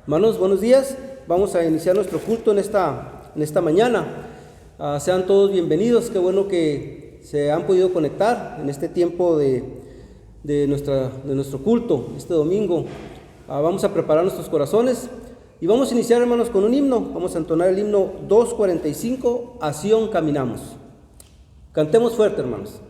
Hermanos, buenos días. Vamos a iniciar nuestro culto en esta mañana. Sean todos bienvenidos. Qué bueno que se han podido conectar en este tiempo de nuestro culto, este domingo. Vamos a preparar nuestros corazones y vamos a iniciar, hermanos, con un himno. Vamos a entonar el himno 245, A Sion caminamos. Cantemos fuerte, hermanos.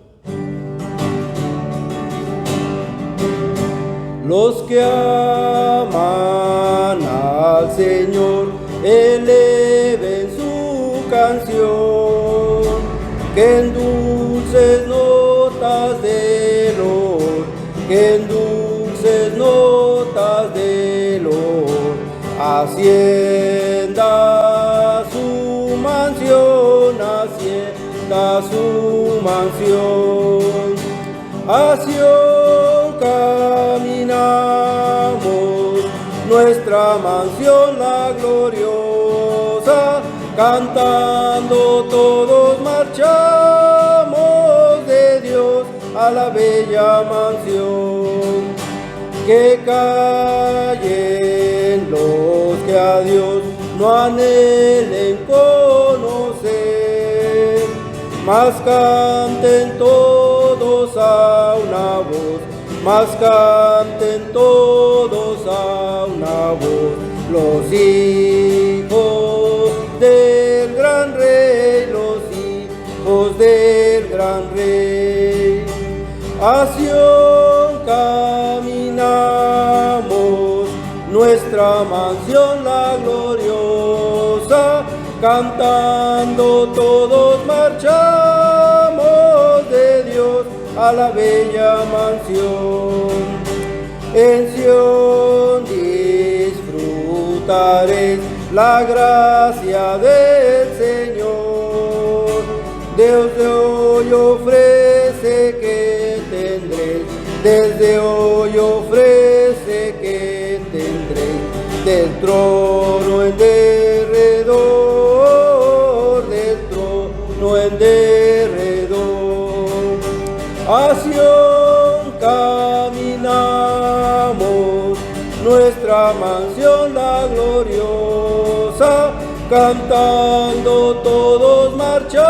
Los que aman al Señor, eleven su canción, que en dulces notas de dolor, que en dulces notas de dolor, ascienda su mansión, ascienda su mansión. A Sion caminamos, nuestra mansión la gloriosa, cantando todos marchamos de Dios a la bella mansión. Que callen los que a Dios no anhelen conocer, mas canten todos a una voz, mas canten todos a una voz, los hijos del gran rey, los hijos del gran rey. A Sion caminamos, nuestra mansión la gloriosa, cantando todos marchamos de Dios a la bella mansión. En Sion disfrutaréis la gracia del Señor. Dios de hoy ofrece que tendréis, desde hoy ofrece que tendréis, del trono en derredor, del trono en derredor. A Sion caminamos, nuestra mansión la gloriosa, cantando todos marchamos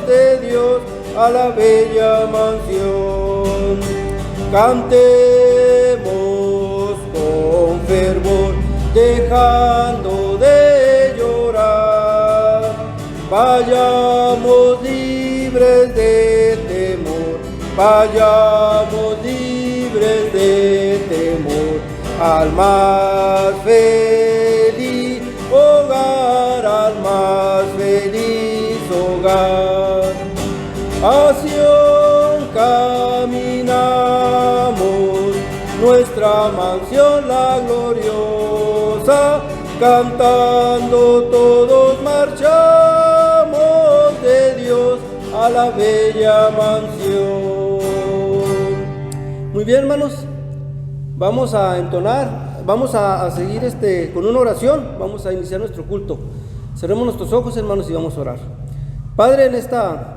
de Dios a la bella mansión. Cantemos con fervor, dejando de llorar, vayamos libres de temor, vayamos libres de temor, al más feliz hogar, al más feliz hogar. A Sion caminamos, nuestra mansión la gloriosa, cantando todos marchamos de Dios a la bella mansión. Muy bien, hermanos, vamos a entonar, vamos a seguir con una oración. Vamos a iniciar nuestro culto. Cerremos nuestros ojos, hermanos, y vamos a orar. Padre, en esta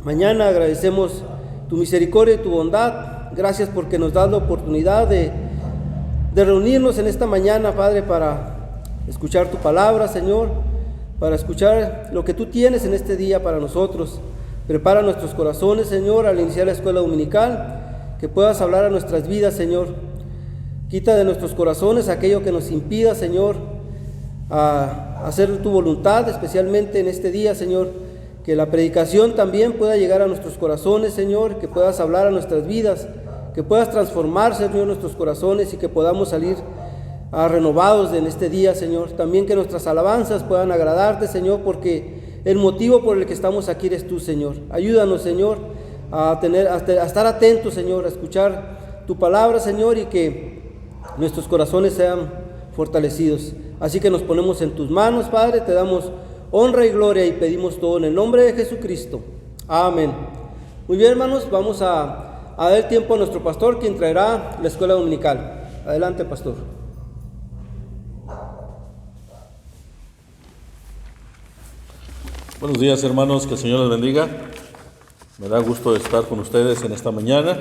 mañana agradecemos tu misericordia y tu bondad. Gracias porque nos das la oportunidad de reunirnos en esta mañana, Padre, para escuchar tu palabra, Señor, para escuchar lo que tú tienes en este día para nosotros. Prepara nuestros corazones, Señor, al iniciar la escuela dominical, que puedas hablar a nuestras vidas, Señor. Quita de nuestros corazones aquello que nos impida, Señor, a hacer tu voluntad, especialmente en este día, Señor. Que la predicación también pueda llegar a nuestros corazones, Señor, que puedas hablar a nuestras vidas, que puedas transformar, Señor, nuestros corazones y que podamos salir renovados en este día, Señor. También que nuestras alabanzas puedan agradarte, Señor, porque el motivo por el que estamos aquí eres tú, Señor. Ayúdanos, Señor, a estar atentos, Señor, a escuchar tu palabra, Señor, y que nuestros corazones sean fortalecidos. Así que nos ponemos en tus manos, Padre, te damos honra y gloria y pedimos todo en el nombre de Jesucristo. Amén. Muy bien, hermanos, vamos a dar tiempo a nuestro pastor, quien traerá la escuela dominical. Adelante, pastor. Buenos días, hermanos, que el Señor les bendiga. Me da gusto estar con ustedes en esta mañana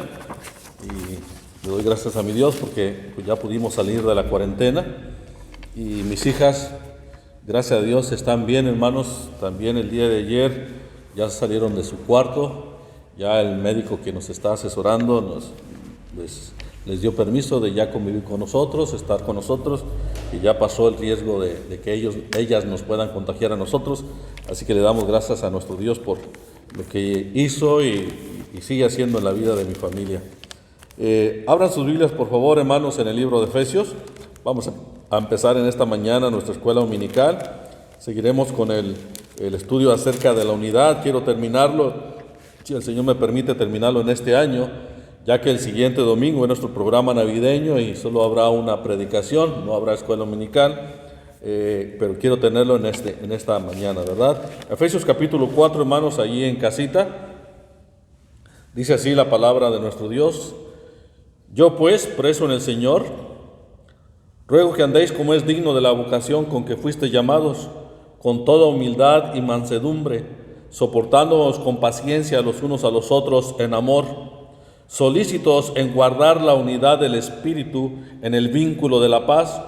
y Le doy gracias a mi Dios porque ya pudimos salir de la cuarentena y mis hijas, gracias a Dios, están bien, hermanos. También el día de ayer ya salieron de su cuarto. Ya el médico que nos está asesorando les dio permiso de ya convivir con nosotros, estar con nosotros, y ya pasó el riesgo de que ellas nos puedan contagiar a nosotros. Así que le damos gracias a nuestro Dios por lo que hizo y sigue haciendo en la vida de mi familia. Abran sus Biblias, por favor, hermanos, en el libro de Efesios. Vamos a empezar en esta mañana nuestra escuela dominical. Seguiremos con el estudio acerca de la unidad. Quiero terminarlo, si el Señor me permite terminarlo en este año, ya que el siguiente domingo es nuestro programa navideño y solo habrá una predicación, no habrá escuela dominical, pero quiero tenerlo en esta mañana, ¿verdad? Efesios capítulo 4, hermanos, allí en casita, dice así la palabra de nuestro Dios: yo pues, preso en el Señor, ruego que andéis como es digno de la vocación con que fuisteis llamados, con toda humildad y mansedumbre, soportándoos con paciencia los unos a los otros en amor, solícitos en guardar la unidad del Espíritu en el vínculo de la paz,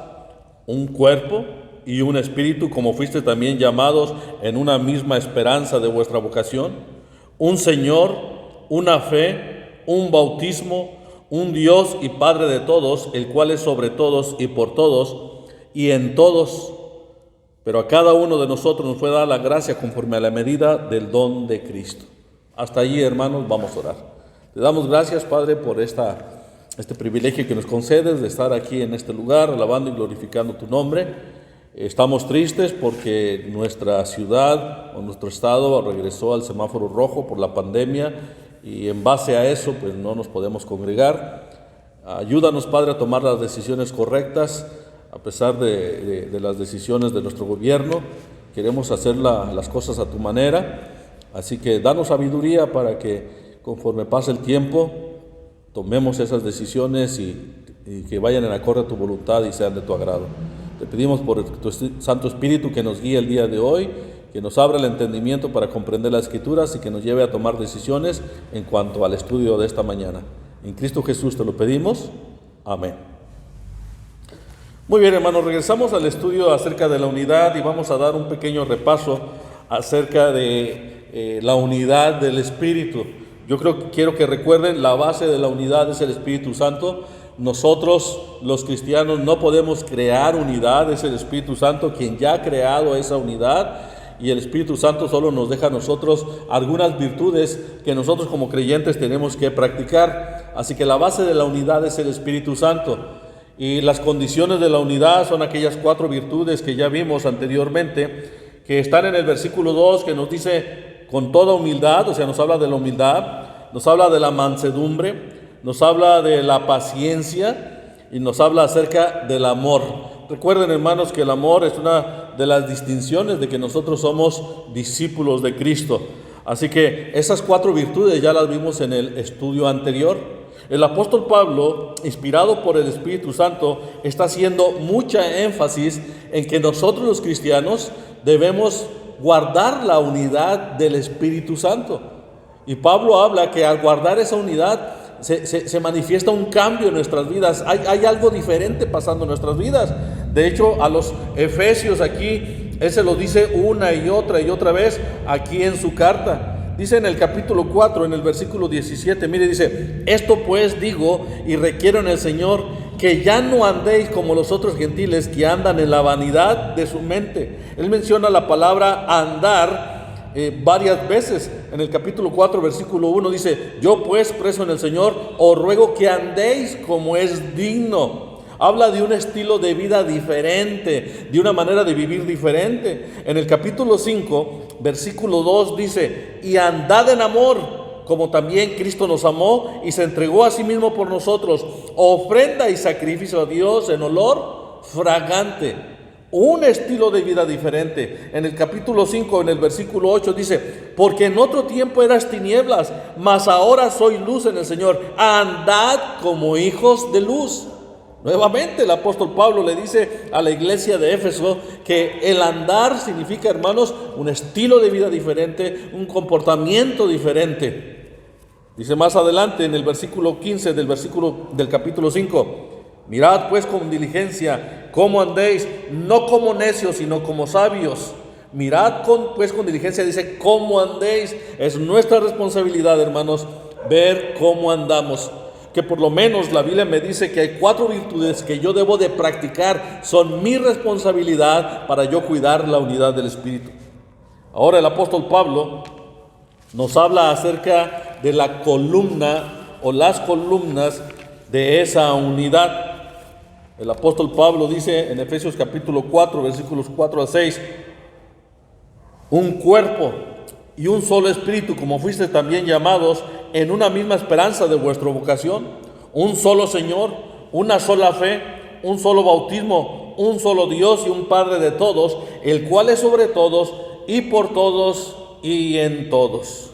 un cuerpo y un espíritu, como fuisteis también llamados en una misma esperanza de vuestra vocación, un Señor, una fe, un bautismo, un Dios y Padre de todos, el cual es sobre todos y por todos y en todos. Pero a cada uno de nosotros nos fue dada la gracia conforme a la medida del don de Cristo. Hasta allí, hermanos, vamos a orar. Te damos gracias, Padre, por este privilegio que nos concedes de estar aquí en este lugar, alabando y glorificando tu nombre. Estamos tristes porque nuestra ciudad o nuestro estado regresó al semáforo rojo por la pandemia, y en base a eso pues no nos podemos congregar. Ayúdanos, Padre, a tomar las decisiones correctas a pesar de las decisiones de nuestro gobierno. Queremos hacer las cosas a tu manera, así que danos sabiduría para que conforme pase el tiempo tomemos esas decisiones y que vayan en acorde a tu voluntad y sean de tu agrado. Te pedimos por tu Santo Espíritu que nos guíe el día de hoy, que nos abra el entendimiento para comprender las Escrituras y que nos lleve a tomar decisiones en cuanto al estudio de esta mañana. En Cristo Jesús te lo pedimos. Amén. Muy bien, hermanos, regresamos al estudio acerca de la unidad y vamos a dar un pequeño repaso acerca de la unidad del Espíritu. Quiero que recuerden, la base de la unidad es el Espíritu Santo. Nosotros, los cristianos, no podemos crear unidad, es el Espíritu Santo quien ya ha creado esa unidad, y el Espíritu Santo solo nos deja a nosotros algunas virtudes que nosotros como creyentes tenemos que practicar. Así que la base de la unidad es el Espíritu Santo, y las condiciones de la unidad son aquellas 4 virtudes que ya vimos anteriormente, que están en el versículo 2, que nos dice con toda humildad, o sea, nos habla de la humildad, nos habla de la mansedumbre, nos habla de la paciencia y nos habla acerca del amor. Recuerden, hermanos, que el amor es una de las distinciones de que nosotros somos discípulos de Cristo. Así que esas 4 virtudes ya las vimos en el estudio anterior. El apóstol Pablo, inspirado por el Espíritu Santo, está haciendo mucha énfasis en que nosotros los cristianos debemos guardar la unidad del Espíritu Santo. Y Pablo habla que al guardar esa unidad se manifiesta un cambio en nuestras vidas. Hay algo diferente pasando en nuestras vidas. De hecho, a los Efesios aquí, él se lo dice una y otra vez aquí en su carta. Dice en el capítulo 4, en el versículo 17, mire, dice: esto pues digo y requiero en el Señor, que ya no andéis como los otros gentiles que andan en la vanidad de su mente. Él menciona la palabra andar varias veces. En el capítulo 4, versículo 1 dice: yo pues, preso en el Señor, os ruego que andéis como es digno. Habla de un estilo de vida diferente, de una manera de vivir diferente. En el capítulo 5, versículo 2 dice: y andad en amor, como también Cristo nos amó y se entregó a sí mismo por nosotros, ofrenda y sacrificio a Dios en olor fragante. Un estilo de vida diferente. En el capítulo 5, en el versículo 8 dice: porque en otro tiempo eras tinieblas, mas ahora soy luz en el Señor. Andad como hijos de luz. Nuevamente el apóstol Pablo le dice a la iglesia de Éfeso que el andar significa, hermanos, un estilo de vida diferente, un comportamiento diferente. Dice más adelante en el versículo 15 del capítulo 5, mirad pues con diligencia cómo andéis, no como necios, sino como sabios. Mirad pues con diligencia, dice, cómo andéis. Es nuestra responsabilidad, hermanos, ver cómo andamos. Que por lo menos la Biblia me dice que hay 4 virtudes que yo debo de practicar. Son mi responsabilidad para yo cuidar la unidad del Espíritu. Ahora el apóstol Pablo nos habla acerca de la columna o las columnas de esa unidad. El apóstol Pablo dice en Efesios capítulo 4, versículos 4 a 6, un cuerpo y un solo espíritu, como fuisteis también llamados en una misma esperanza de vuestra vocación, un solo Señor, una sola fe, un solo bautismo, un solo Dios y un Padre de todos, el cual es sobre todos y por todos y en todos.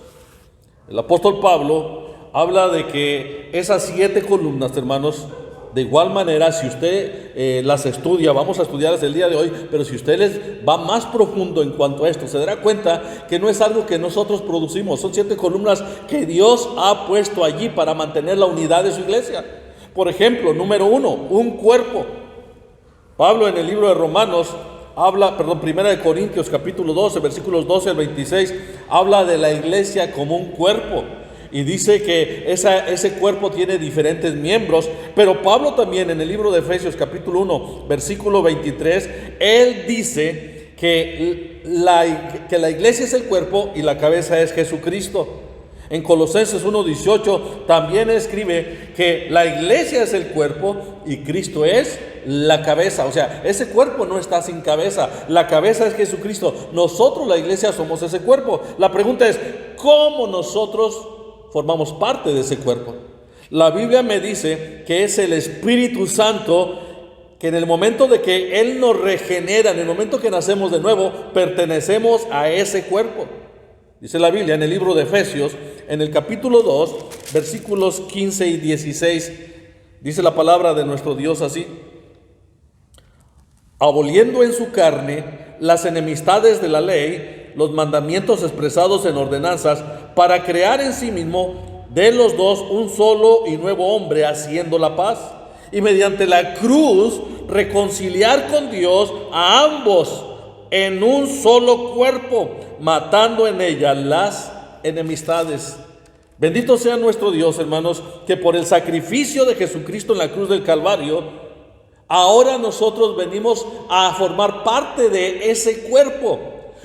El apóstol Pablo habla de que esas 7 columnas, hermanos, de igual manera, si usted las estudia, vamos a estudiarlas el día de hoy, pero si usted les va más profundo en cuanto a esto, se dará cuenta que no es algo que nosotros producimos, son 7 columnas que Dios ha puesto allí para mantener la unidad de su iglesia. Por ejemplo, número 1, un cuerpo. Pablo en el libro de Romanos Primera de Corintios capítulo 12, versículos 12 al 26, habla de la iglesia como un cuerpo. Y dice que ese cuerpo tiene diferentes miembros. Pero Pablo también en el libro de Efesios capítulo 1, versículo 23, él dice que la iglesia es el cuerpo y la cabeza es Jesucristo. En Colosenses 1:18 también escribe que la iglesia es el cuerpo y Cristo es la cabeza. O sea, ese cuerpo no está sin cabeza, la cabeza es Jesucristo. Nosotros, la iglesia, somos ese cuerpo. La pregunta es, ¿cómo nosotros formamos parte de ese cuerpo? La Biblia me dice que es el Espíritu Santo, que en el momento de que Él nos regenera, en el momento que nacemos de nuevo, pertenecemos a ese cuerpo. Dice la Biblia en el libro de Efesios, en el capítulo 2, versículos 15 y 16, dice la palabra de nuestro Dios así: aboliendo en su carne las enemistades de la ley, los mandamientos expresados en ordenanzas, para crear en sí mismo de los dos un solo y nuevo hombre, haciendo la paz, y mediante la cruz reconciliar con Dios a ambos en un solo cuerpo, matando en ella las enemistades. Bendito sea nuestro Dios, hermanos, que por el sacrificio de Jesucristo en la cruz del Calvario, ahora nosotros venimos a formar parte de ese cuerpo.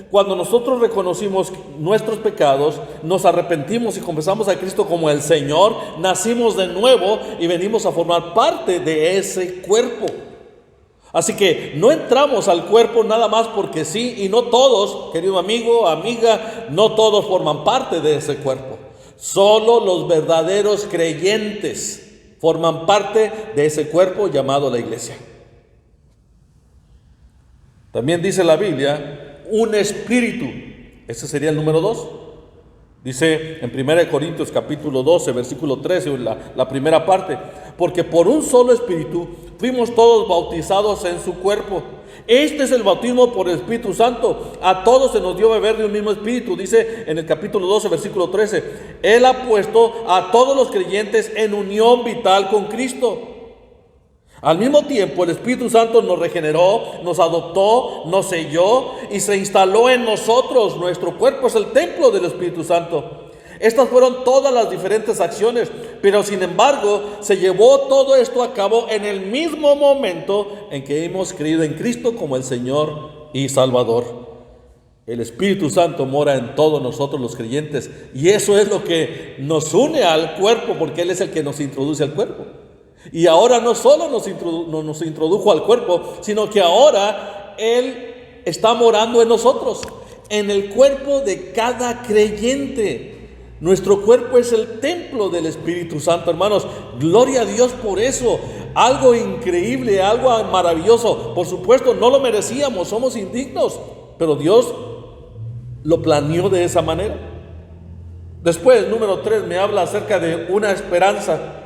Cuando nosotros reconocimos nuestros pecados, nos arrepentimos y confesamos a Cristo como el Señor, nacimos de nuevo y venimos a formar parte de ese cuerpo. Así que no entramos al cuerpo nada más porque sí, y no todos, querido amigo, amiga, no todos forman parte de ese cuerpo. Solo los verdaderos creyentes forman parte de ese cuerpo llamado la iglesia. También dice la Biblia, un espíritu. Ese sería el número 2. Dice en 1 Corintios capítulo 12, versículo 13, la primera parte: porque por un solo espíritu fuimos todos bautizados en su cuerpo. Este es el bautismo por el Espíritu Santo. A todos se nos dio beber de un mismo espíritu. Dice en el capítulo 12, versículo 13: Él ha puesto a todos los creyentes en unión vital con Cristo. Al mismo tiempo, el Espíritu Santo nos regeneró, nos adoptó, nos selló y se instaló en nosotros. Nuestro cuerpo es el templo del Espíritu Santo. Estas fueron todas las diferentes acciones, pero sin embargo, se llevó todo esto a cabo en el mismo momento en que hemos creído en Cristo como el Señor y Salvador. El Espíritu Santo mora en todos nosotros los creyentes, y eso es lo que nos une al cuerpo, porque Él es el que nos introduce al cuerpo. Y ahora no solo nos introdujo al cuerpo, sino que ahora Él está morando en nosotros, en el cuerpo de cada creyente. Nuestro cuerpo es el templo del Espíritu Santo, hermanos. Gloria a Dios por eso. Algo increíble, algo maravilloso. Por supuesto, no lo merecíamos, somos indignos, pero Dios lo planeó de esa manera. Después, número 3, me habla acerca de una esperanza.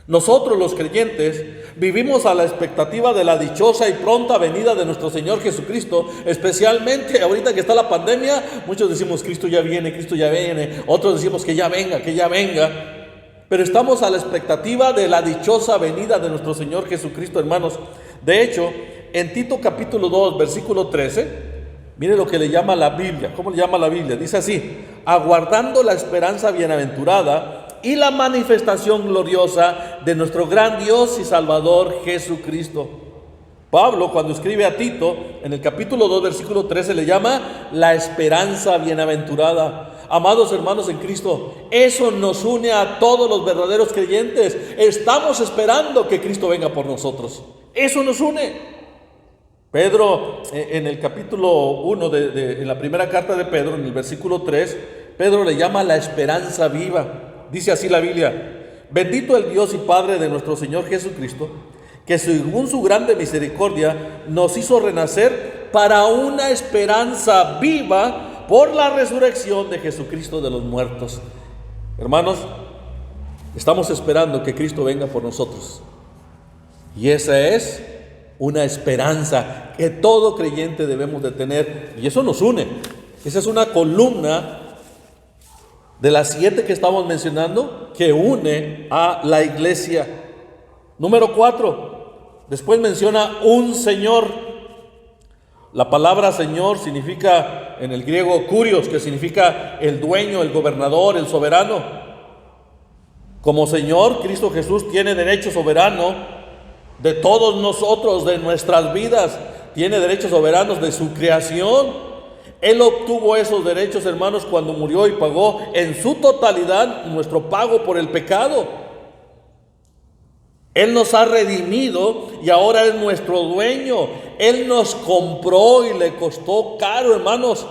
Nosotros los creyentes vivimos a la expectativa de la dichosa y pronta venida de nuestro Señor Jesucristo, especialmente ahorita que está la pandemia. Muchos decimos Cristo ya viene, otros decimos que ya venga, pero estamos a la expectativa de la dichosa venida de nuestro Señor Jesucristo, hermanos. De hecho, en Tito capítulo 2, versículo 13, mire lo que le llama la Biblia. ¿Cómo le llama la Biblia? Dice así: aguardando la esperanza bienaventurada y la manifestación gloriosa de nuestro gran Dios y Salvador Jesucristo. Pablo, cuando escribe a Tito, en el capítulo 2, versículo 13, le llama la esperanza bienaventurada. Amados hermanos en Cristo, eso nos une a todos los verdaderos creyentes. Estamos esperando que Cristo venga por nosotros. Eso nos une. Pedro, en el capítulo 1, en la primera carta de Pedro, en el versículo 3, Pedro le llama la esperanza viva. Dice así la Biblia: bendito el Dios y Padre de nuestro Señor Jesucristo, que según su grande misericordia nos hizo renacer para una esperanza viva por la resurrección de Jesucristo de los muertos. Hermanos, estamos esperando que Cristo venga por nosotros. Y esa es una esperanza que todo creyente debemos de tener. Y eso nos une. Esa es una columna de las 7 que estamos mencionando, que une a la iglesia. Número 4, después menciona un Señor. La palabra Señor significa en el griego kurios, que significa el dueño, el gobernador, el soberano. Como Señor, Cristo Jesús tiene derecho soberano de todos nosotros, de nuestras vidas. Tiene derechos soberanos de su creación. Él obtuvo esos derechos, hermanos, cuando murió y pagó en su totalidad nuestro pago por el pecado. Él nos ha redimido y ahora es nuestro dueño. Él nos compró y le costó caro, hermanos.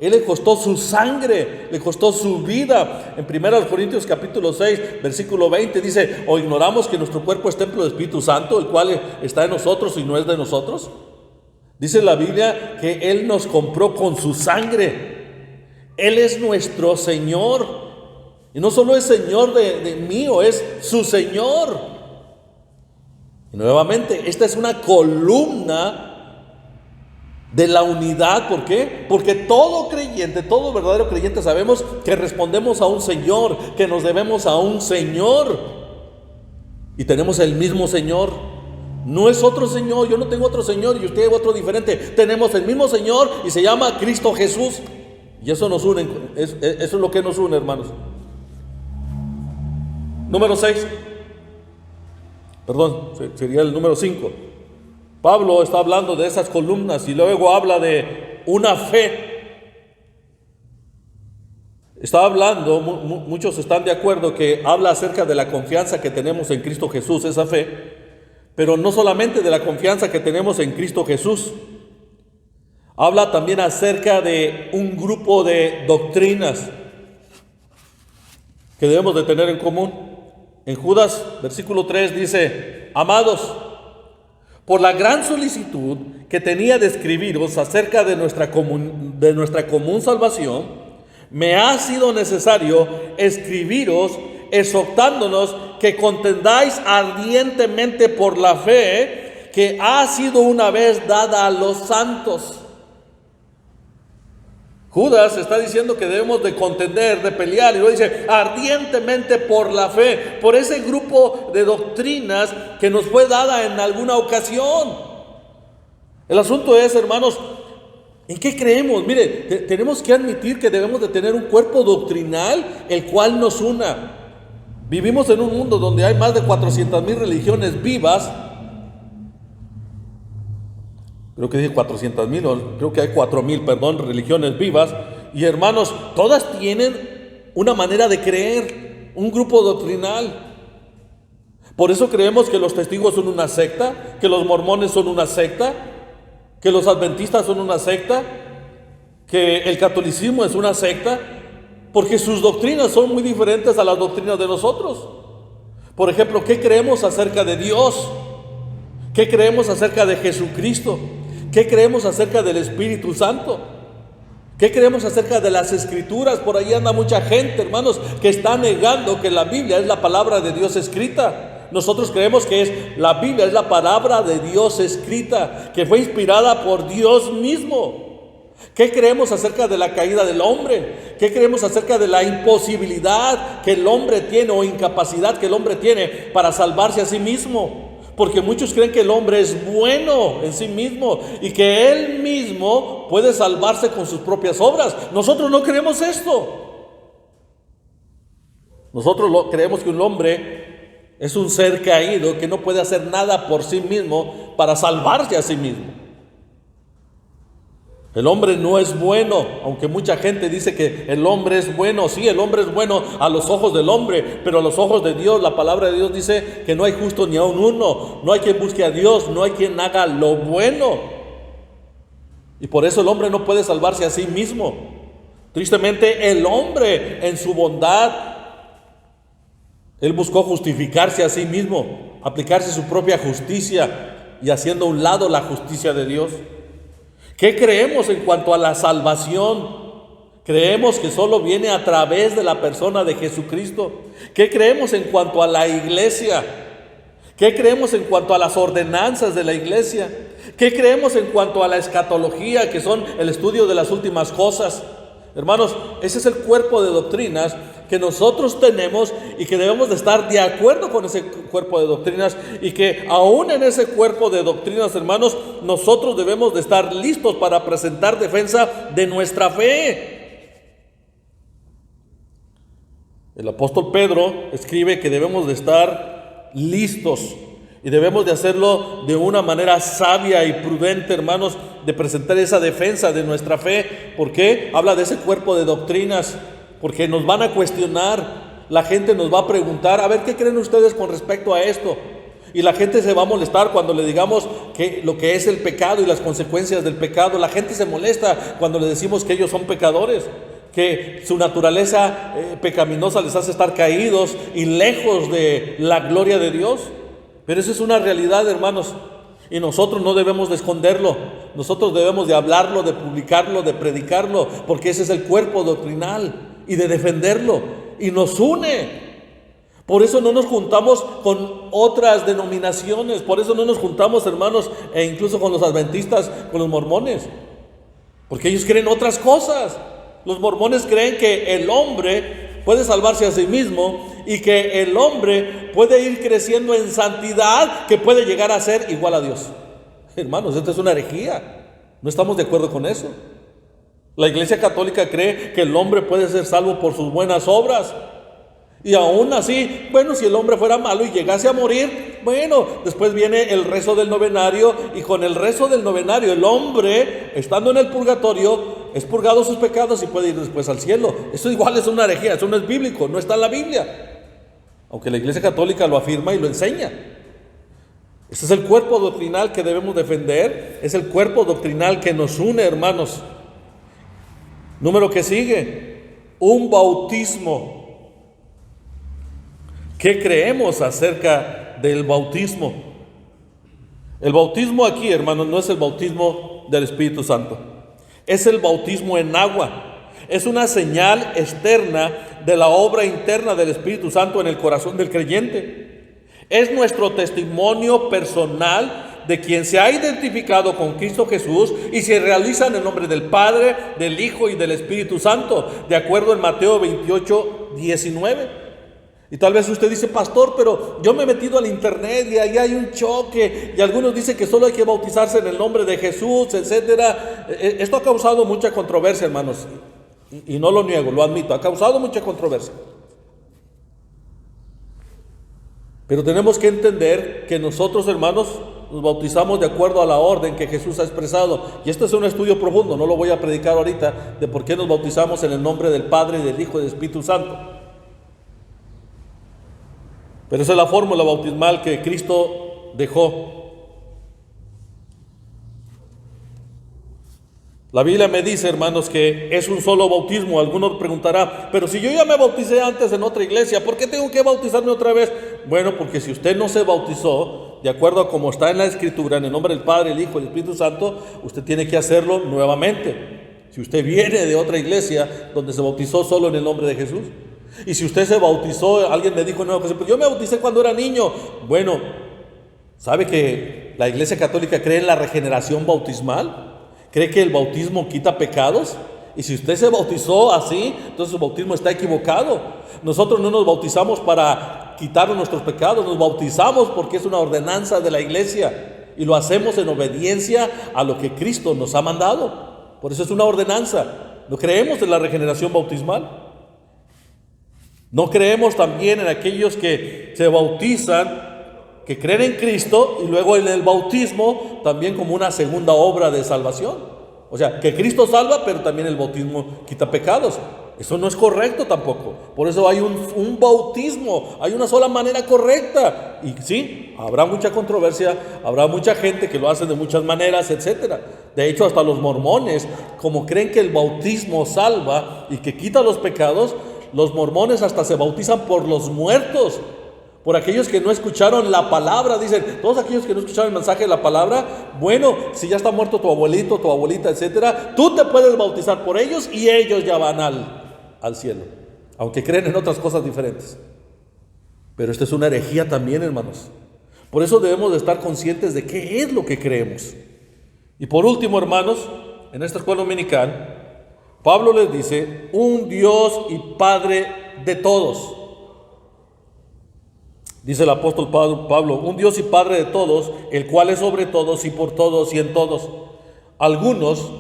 Él le costó su sangre, le costó su vida. En 1 Corintios capítulo 6, versículo 20 dice: ¿o ignoramos que nuestro cuerpo es templo del Espíritu Santo, el cual está en nosotros y no es de nosotros? Dice la Biblia que Él nos compró con su sangre. Él es nuestro Señor. Y no solo es Señor de mío, es su Señor. Y nuevamente, esta es una columna de la unidad. ¿Por qué? Porque todo creyente, todo verdadero creyente, sabemos que respondemos a un Señor, que nos debemos a un Señor. Y tenemos el mismo Señor. No es otro Señor, yo no tengo otro Señor y usted otro diferente. Tenemos el mismo Señor y se llama Cristo Jesús. Y eso nos une, eso es lo que nos une, hermanos. Número 6. Perdón, sería el número 5. Pablo está hablando de esas columnas y luego habla de una fe. Está hablando, muchos están de acuerdo que habla acerca de la confianza que tenemos en Cristo Jesús, esa fe. Pero no solamente de la confianza que tenemos en Cristo Jesús. Habla también acerca de un grupo de doctrinas que debemos de tener en común. En Judas, versículo 3 dice: amados, por la gran solicitud que tenía de escribiros acerca de nuestra común salvación, me ha sido necesario escribiros exhortándonos que contendáis ardientemente por la fe que ha sido una vez dada a los santos. Judas está diciendo que debemos de contender, de pelear, y lo dice ardientemente por la fe, por ese grupo de doctrinas que nos fue dada en alguna ocasión. El asunto es, hermanos, ¿en qué creemos? Mire, tenemos que admitir que debemos de tener un cuerpo doctrinal el cual nos una. Vivimos en un mundo donde hay más de 400,000 religiones vivas. Creo que dije 400,000, creo que hay 4,000, religiones vivas. Y hermanos, todas tienen una manera de creer, un grupo doctrinal. Por eso creemos que los testigos son una secta, que los mormones son una secta, que los adventistas son una secta, que el catolicismo es una secta, porque sus doctrinas son muy diferentes a las doctrinas de nosotros. Por ejemplo, ¿qué creemos acerca de Dios? ¿Qué creemos acerca de Jesucristo? ¿Qué creemos acerca del Espíritu Santo? ¿Qué creemos acerca de las Escrituras? Por ahí anda mucha gente, hermanos, que está negando que la Biblia es la palabra de Dios escrita. Nosotros creemos que es la Biblia, es la palabra de Dios escrita, que fue inspirada por Dios mismo. ¿Qué creemos acerca de la caída del hombre? ¿Qué creemos acerca de la imposibilidad que el hombre tiene o incapacidad que el hombre tiene para salvarse a sí mismo? Porque muchos creen que el hombre es bueno en sí mismo y que él mismo puede salvarse con sus propias obras. Nosotros no creemos esto. Nosotros creemos que un hombre es un ser caído que no puede hacer nada por sí mismo para salvarse a sí mismo. El hombre no es bueno, aunque mucha gente dice que el hombre es bueno. Sí, el hombre es bueno a los ojos del hombre, pero a los ojos de Dios, la palabra de Dios dice que no hay justo ni aun uno. No hay quien busque a Dios, no hay quien haga lo bueno. Y por eso el hombre no puede salvarse a sí mismo. Tristemente, el hombre en su bondad, él buscó justificarse a sí mismo, aplicarse su propia justicia y haciendo a un lado la justicia de Dios. ¿Qué creemos en cuanto a la salvación? Creemos que solo viene a través de la persona de Jesucristo. ¿Qué creemos en cuanto a la iglesia? ¿Qué creemos en cuanto a las ordenanzas de la iglesia? ¿Qué creemos en cuanto a la escatología, que son el estudio de las últimas cosas? Hermanos, ese es el cuerpo de doctrinas que nosotros tenemos y que debemos de estar de acuerdo con ese cuerpo de doctrinas, y que aún en ese cuerpo de doctrinas, hermanos, nosotros debemos de estar listos para presentar defensa de nuestra fe. El apóstol Pedro escribe que debemos de estar listos y debemos de hacerlo de una manera sabia y prudente, hermanos, de presentar esa defensa de nuestra fe. ¿Por qué? Habla de ese cuerpo de doctrinas, porque nos van a cuestionar, la gente nos va a preguntar, a ver, ¿qué creen ustedes con respecto a esto? Y la gente se va a molestar cuando le digamos que lo que es el pecado y las consecuencias del pecado. La gente se molesta cuando le decimos que ellos son pecadores, que su naturaleza pecaminosa les hace estar caídos y lejos de la gloria de Dios. Pero eso es una realidad, hermanos, y nosotros no debemos de esconderlo. Nosotros debemos de hablarlo, de publicarlo, de predicarlo, porque ese es el cuerpo doctrinal, y de defenderlo, y nos une. Por eso no nos juntamos con otras denominaciones, por eso no nos juntamos, hermanos, e incluso con los adventistas, con los mormones, porque ellos creen otras cosas. Los mormones creen que el hombre puede salvarse a sí mismo y que el hombre puede ir creciendo en santidad, que puede llegar a ser igual a Dios. Hermanos, esto es una herejía. No estamos de acuerdo con eso. La Iglesia Católica cree que el hombre puede ser salvo por sus buenas obras. Y aún así, bueno, si el hombre fuera malo y llegase a morir, bueno, después viene el rezo del novenario, y con el rezo del novenario el hombre, estando en el purgatorio, es purgado sus pecados y puede ir después al cielo. Eso igual es una herejía, eso no es bíblico, no está en la Biblia, aunque la Iglesia Católica lo afirma y lo enseña. Este es el cuerpo doctrinal que debemos defender, es el cuerpo doctrinal que nos une, hermanos. Número que sigue, un bautismo. ¿Qué creemos acerca del bautismo? El bautismo aquí, hermanos, no es el bautismo del Espíritu Santo, es el bautismo en agua. Es una señal externa de la obra interna del Espíritu Santo en el corazón del creyente. Es nuestro testimonio personal de quien se ha identificado con Cristo Jesús, y se realiza en el nombre del Padre, del Hijo y del Espíritu Santo, de acuerdo en Mateo 28, 19. Y tal vez usted dice, pastor, pero yo me he metido al internet y ahí hay un choque, y algunos dicen que solo hay que bautizarse en el nombre de Jesús, etcétera. Esto ha causado mucha controversia, hermanos, y no lo niego, lo admito, ha causado mucha controversia. Pero tenemos que entender que nosotros, hermanos, nos bautizamos de acuerdo a la orden que Jesús ha expresado. Y esto es un estudio profundo, no lo voy a predicar ahorita, de por qué nos bautizamos en el nombre del Padre, del Hijo y del Espíritu Santo. Pero esa es la fórmula bautismal que Cristo dejó. La Biblia me dice, hermanos, que es un solo bautismo. Algunos preguntarán, pero si yo ya me bauticé antes en otra iglesia, ¿por qué tengo que bautizarme otra vez? Bueno, porque si usted no se bautizó, de acuerdo a como está en la Escritura, en el nombre del Padre, el Hijo y el Espíritu Santo, usted tiene que hacerlo nuevamente. Si usted viene de otra iglesia donde se bautizó solo en el nombre de Jesús. Y si usted se bautizó, alguien me dijo en una ocasión, pero yo me bauticé cuando era niño. Bueno, ¿sabe que la Iglesia Católica cree en la regeneración bautismal? ¿Cree que el bautismo quita pecados? Y si usted se bautizó así, entonces su bautismo está equivocado. Nosotros no nos bautizamos para quitar nuestros pecados, nos bautizamos porque es una ordenanza de la Iglesia y lo hacemos en obediencia a lo que Cristo nos ha mandado. Por eso es una ordenanza. No creemos en la regeneración bautismal. No creemos también en aquellos que se bautizan, que creen en Cristo y luego en el bautismo también como una segunda obra de salvación. O sea, que Cristo salva, pero también el bautismo quita pecados. Eso no es correcto tampoco. Por eso hay un bautismo, hay una sola manera correcta. Y sí, habrá mucha controversia, habrá mucha gente que lo hace de muchas maneras, etcétera. De hecho, hasta los mormones, como creen que el bautismo salva y que quita los pecados, los mormones hasta se bautizan por los muertos, por aquellos que no escucharon la palabra. Dicen, todos aquellos que no escucharon el mensaje de la palabra, bueno, si ya está muerto tu abuelito, tu abuelita, etcétera, tú te puedes bautizar por ellos y ellos ya van al cielo, aunque creen en otras cosas diferentes. Pero esto es una herejía también, hermanos. Por eso debemos de estar conscientes de qué es lo que creemos. Y por último, hermanos, en esta escuela dominical, Pablo les dice, un Dios y Padre de todos. Dice el apóstol Pablo, un Dios y Padre de todos, el cual es sobre todos y por todos y en todos. Algunos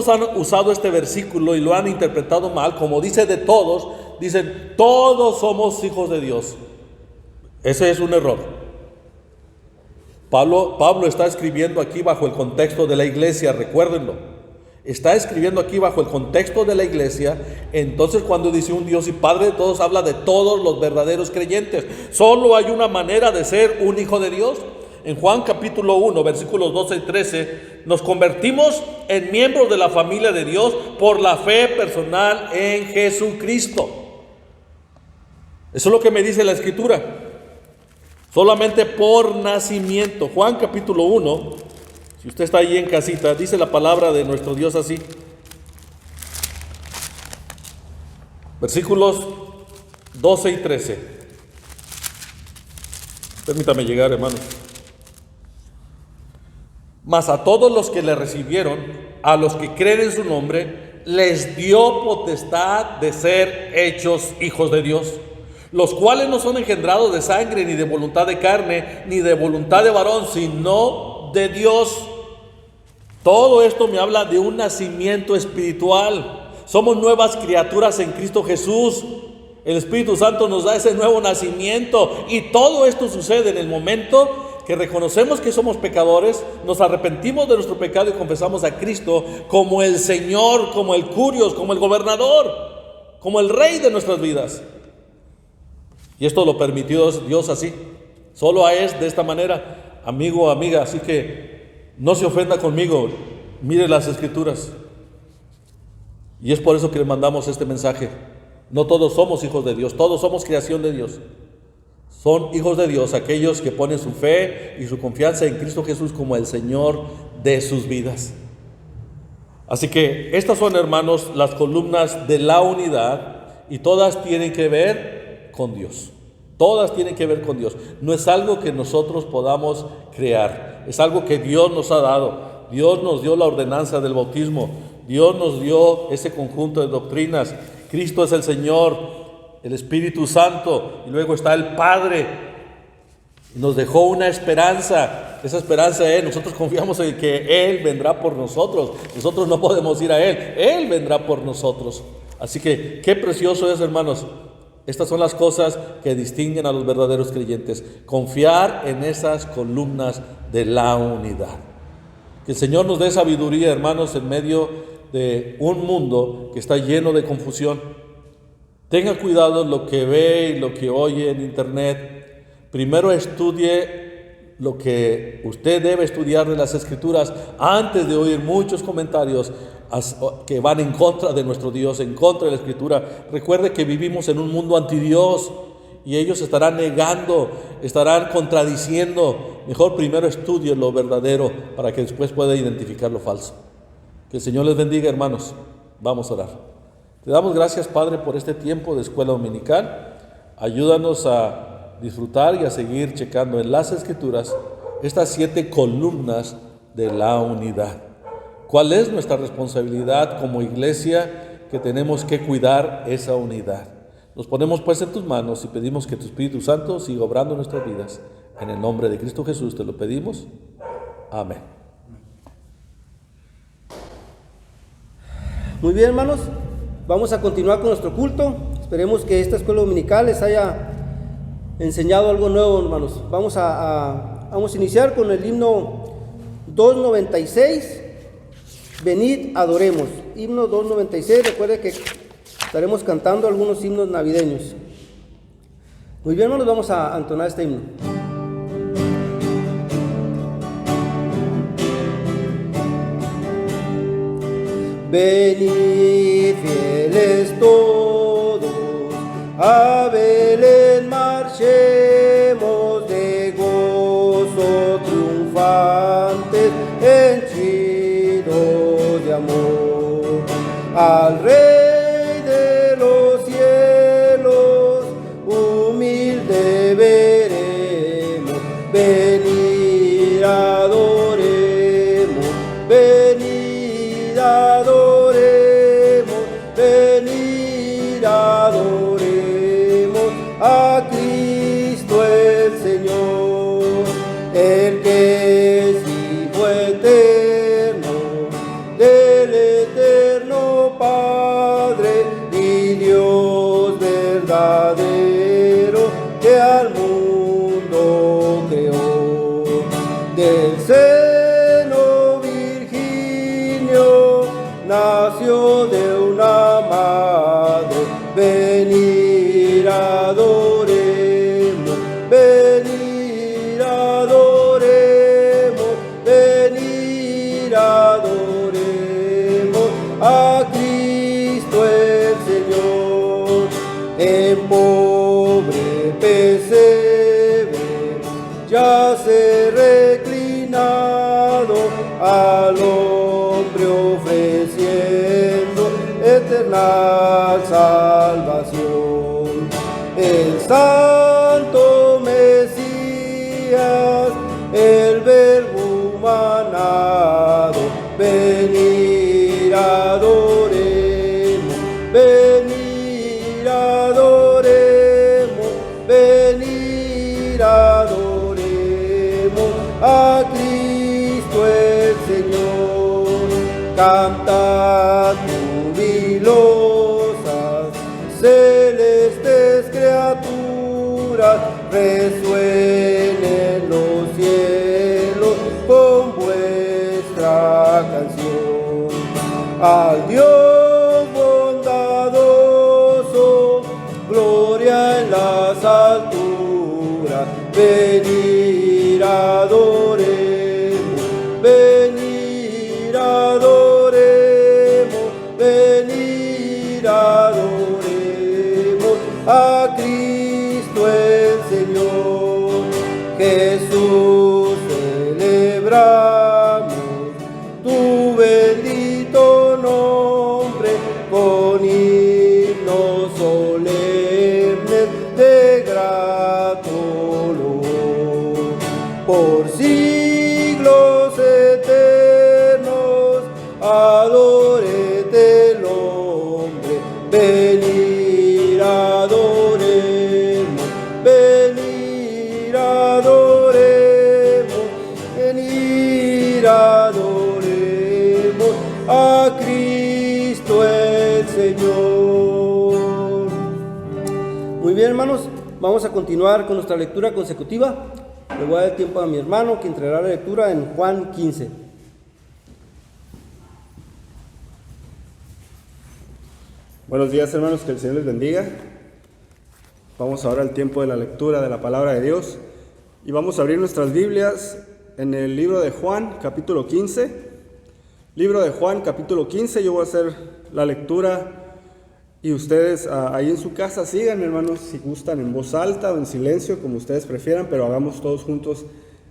han usado este versículo y lo han interpretado mal, como dice de todos, dicen, todos somos hijos de Dios. Ese es un error. Pablo está escribiendo aquí bajo el contexto de la iglesia, recuérdenlo. Está escribiendo aquí bajo el contexto de la iglesia. Entonces cuando dice un Dios y Padre de todos, habla de todos los verdaderos creyentes. Solo hay una manera de ser un hijo de Dios. En Juan capítulo 1, versículos 12 y 13, nos convertimos en miembros de la familia de Dios por la fe personal en Jesucristo. Eso es lo que me dice la Escritura. Solamente por nacimiento. Juan capítulo 1, si usted está ahí en casita, dice la palabra de nuestro Dios así. Versículos 12 y 13. Permítame llegar, hermanos. Mas a todos los que le recibieron, a los que creen en su nombre, les dio potestad de ser hechos hijos de Dios, los cuales no son engendrados de sangre, ni de voluntad de carne, ni de voluntad de varón, sino de Dios. Todo esto me habla de un nacimiento espiritual. Somos nuevas criaturas en Cristo Jesús. El Espíritu Santo nos da ese nuevo nacimiento. Y todo esto sucede en el momento que reconocemos que somos pecadores, nos arrepentimos de nuestro pecado y confesamos a Cristo como el Señor, como el Curios, como el gobernador, como el Rey de nuestras vidas. Y esto lo permitió Dios así. Solo es de esta manera, amigo, amiga. Así que no se ofenda conmigo. Mire las Escrituras. Y es por eso que le mandamos este mensaje. No todos somos hijos de Dios, todos somos creación de Dios. Son hijos de Dios aquellos que ponen su fe y su confianza en Cristo Jesús como el Señor de sus vidas. Así que estas son, hermanos, las columnas de la unidad, y todas tienen que ver con Dios. Todas tienen que ver con Dios. No es algo que nosotros podamos crear, es algo que Dios nos ha dado. Dios nos dio la ordenanza del bautismo, Dios nos dio ese conjunto de doctrinas. Cristo es el Señor, el Espíritu Santo, y luego está el Padre. Nos dejó una esperanza. Esa esperanza es, nosotros confiamos en que Él vendrá por nosotros. Nosotros no podemos ir a Él vendrá por nosotros. Así que qué precioso es, hermanos. Estas son las cosas que distinguen a los verdaderos creyentes. Confiar en esas columnas de la unidad. Que el Señor nos dé sabiduría, hermanos, en medio de un mundo que está lleno de confusión. Tenga cuidado lo que ve y lo que oye en internet. Primero estudie lo que usted debe estudiar de las Escrituras antes de oír muchos comentarios que van en contra de nuestro Dios, en contra de la Escritura. Recuerde que vivimos en un mundo antidios y ellos estarán negando, estarán contradiciendo. Mejor primero estudie lo verdadero para que después pueda identificar lo falso. Que el Señor les bendiga, hermanos. Vamos a orar. Te damos gracias, Padre, por este tiempo de escuela dominical. Ayúdanos a disfrutar y a seguir checando en las Escrituras estas 7 columnas de la unidad. ¿Cuál es nuestra responsabilidad como iglesia que tenemos que cuidar esa unidad? Nos ponemos pues en tus manos y pedimos que tu Espíritu Santo siga obrando en nuestras vidas. En el nombre de Cristo Jesús te lo pedimos. Amén. Muy bien, hermanos, vamos a continuar con nuestro culto. Esperemos que esta escuela dominical les haya enseñado algo nuevo, hermanos. Vamos a iniciar con el himno 296, Venid, adoremos. Himno 296, recuerde que estaremos cantando algunos himnos navideños. Muy bien, hermanos, vamos a entonar este himno. Venid, fieles todos, a Belén marchemos de gozo triunfantes, henchidos de amor, al Rey de los cielos, humilde veremos, venir adoremos, venid adoremos, venid adoremos a Cristo el Señor, el que es Hijo eterno del eterno Padre y Dios verdadero que al mundo creó. Del seno virginio nació de una madre. Venir adoremos, venir adoremos, venir adoremos a Cristo el Señor. En pobre pesebre yace reclinado, al hombre ofreciendo eterna salvación. El santo Mesías, el Verbo humanado, venir adoremos, venir adoremos, venir adoremos a Cristo el Señor. Cantad jubilosas, celestes criaturas, resuenen los cielos con vuestra canción. Al Dios bondadoso, gloria en las alturas, venir adoremos, venir adoremos, venir adoremos a Cristo el Señor. Jesús, celebramos tu bendito nombre con himnos solemnes de grato olor. Por siglos eternos adórete el hombre, venir adoremos, venir adoremos, venir adoremos a Cristo el Señor. Muy bien, hermanos, vamos a continuar con nuestra lectura consecutiva. Le voy a dar tiempo a mi hermano que entregará la lectura en Juan 15. Buenos días, hermanos, que el Señor les bendiga. Vamos ahora al tiempo de la lectura de la palabra de Dios y vamos a abrir nuestras Biblias en el libro de Juan, capítulo 15. Libro de Juan, capítulo 15, yo voy a hacer la lectura y ustedes ahí en su casa sigan, hermanos, si gustan en voz alta o en silencio, como ustedes prefieran, pero hagamos todos juntos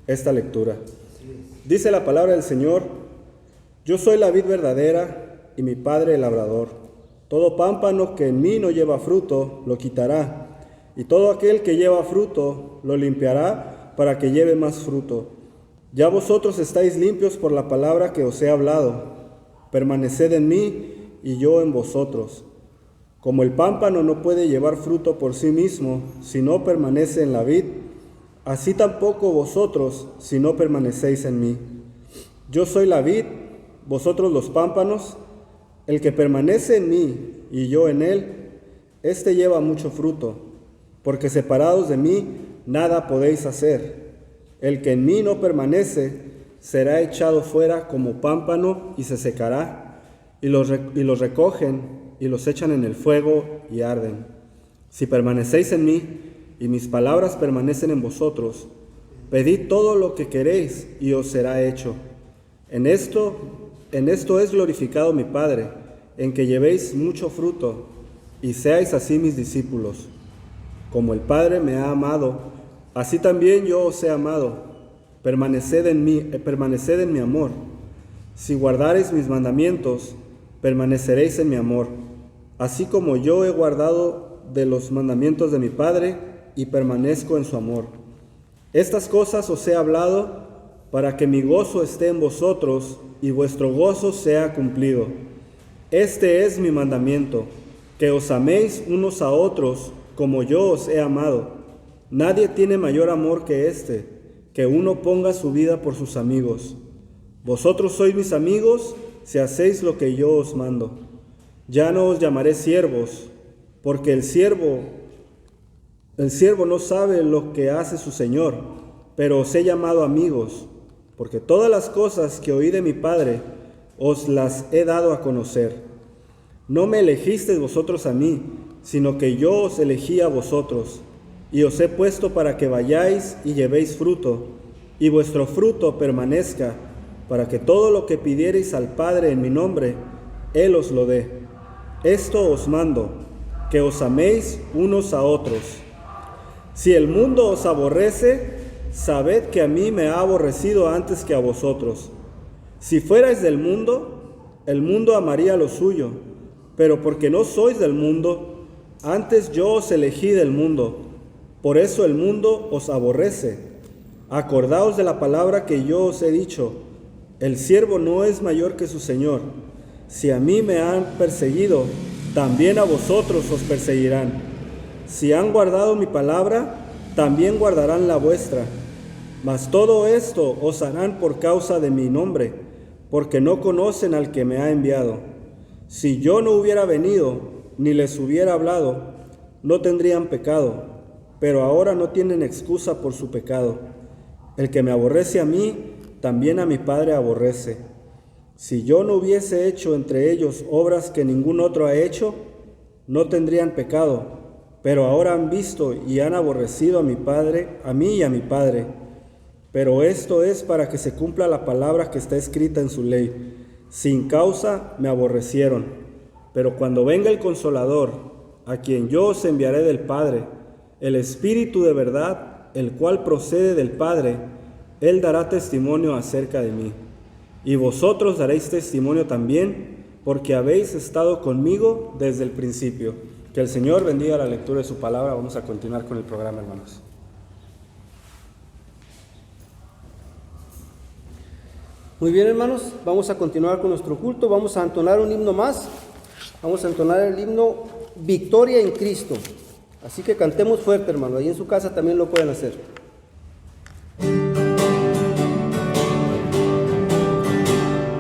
esta lectura. Dice la palabra del Señor: yo soy la vid verdadera y mi Padre el labrador. Todo pámpano que en mí no lleva fruto, lo quitará, y todo aquel que lleva fruto, lo limpiará para que lleve más fruto. Ya vosotros estáis limpios por la palabra que os he hablado. Permaneced en mí y yo en vosotros. Como el pámpano no puede llevar fruto por sí mismo si no permanece en la vid, así tampoco vosotros si no permanecéis en mí. Yo soy la vid, vosotros los pámpanos. El que permanece en mí y yo en él, éste lleva mucho fruto, porque separados de mí nada podéis hacer. El que en mí no permanece será echado fuera como pámpano y se secará, y los recogen y los echan en el fuego y arden. Si permanecéis en mí y mis palabras permanecen en vosotros, pedid todo lo que queréis y os será hecho. En esto es glorificado mi Padre, en que llevéis mucho fruto y seáis así mis discípulos. Como el Padre me ha amado, así también yo os he amado. Permaneced en mi amor. Si guardareis mis mandamientos, permaneceréis en mi amor, así como yo he guardado de los mandamientos de mi Padre y permanezco en su amor. Estas cosas os he hablado para que mi gozo esté en vosotros y vuestro gozo sea cumplido. Este es mi mandamiento, que os améis unos a otros como yo os he amado. Nadie tiene mayor amor que este, que uno ponga su vida por sus amigos. Vosotros sois mis amigos si hacéis lo que yo os mando. Ya no os llamaré siervos, porque el siervo no sabe lo que hace su Señor, pero os he llamado amigos, porque todas las cosas que oí de mi Padre os las he dado a conocer. No me elegisteis vosotros a mí, sino que yo os elegí a vosotros, y os he puesto para que vayáis y llevéis fruto, y vuestro fruto permanezca, para que todo lo que pidiereis al Padre en mi nombre, Él os lo dé. Esto os mando, que os améis unos a otros. Si el mundo os aborrece, sabed que a mí me ha aborrecido antes que a vosotros. Si fuerais del mundo, el mundo amaría lo suyo, pero porque no sois del mundo, antes yo os elegí del mundo, por eso el mundo os aborrece. Acordaos de la palabra que yo os he dicho, el siervo no es mayor que su Señor. Si a mí me han perseguido, también a vosotros os perseguirán. Si han guardado mi palabra, también guardarán la vuestra. Mas todo esto os harán por causa de mi nombre, porque no conocen al que me ha enviado. Si yo no hubiera venido, ni les hubiera hablado, no tendrían pecado, pero ahora no tienen excusa por su pecado. El que me aborrece a mí, también a mi Padre aborrece. Si yo no hubiese hecho entre ellos obras que ningún otro ha hecho, no tendrían pecado, pero ahora han visto y han aborrecido a mi Padre, a mí y a mi Padre. Pero esto es para que se cumpla la palabra que está escrita en su ley. Sin causa me aborrecieron. Pero cuando venga el Consolador, a quien yo os enviaré del Padre, el Espíritu de verdad, el cual procede del Padre, Él dará testimonio acerca de mí. Y vosotros daréis testimonio también, porque habéis estado conmigo desde el principio. Que el Señor bendiga la lectura de su palabra. Vamos a continuar con el programa, hermanos. Muy bien, hermanos, vamos a continuar con nuestro culto. Vamos a entonar un himno más. Vamos a entonar el himno Victoria en Cristo. Así que cantemos fuerte, hermano. Ahí en su casa también lo pueden hacer.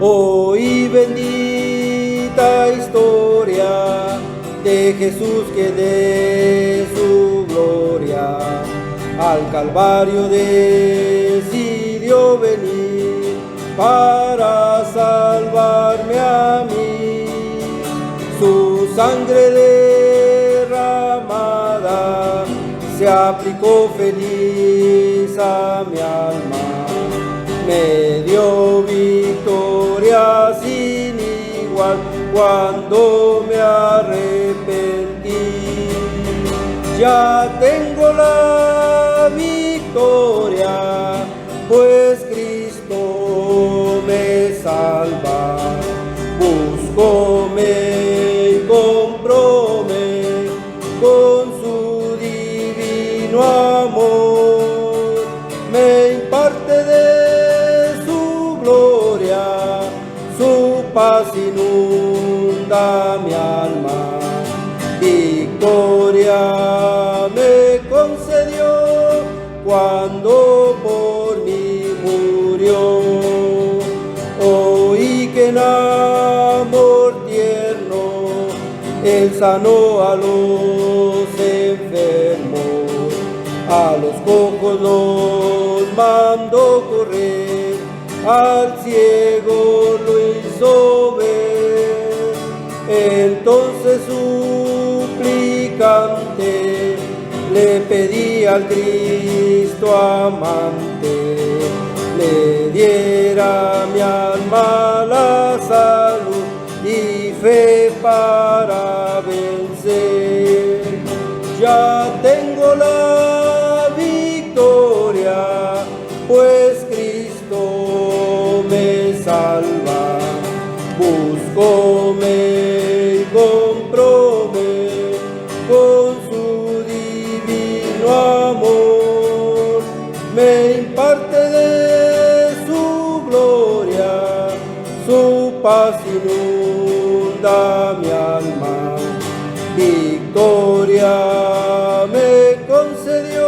Hoy bendita historia de Jesús que de su gloria al Calvario decidió venir para salvarme a mí. Su sangre derramada se aplicó feliz a mi alma. Me dio victoria sin igual cuando me arrepentí. Ya tengo la victoria, pues Cristo me salva. Búscome y cuando por mí murió. Oí que en amor tierno Él sanó a los enfermos, a los cojos los mandó correr, al ciego lo hizo ver. Entonces suplicante le pedí al Cristo amante, le diera mi alma la salud y fe para vencer. Ya tengo la victoria, pues Cristo me salva. Buscóme y compróme con su divino amor, me imparte de su gloria, su paz inunda mi alma. Victoria me concedió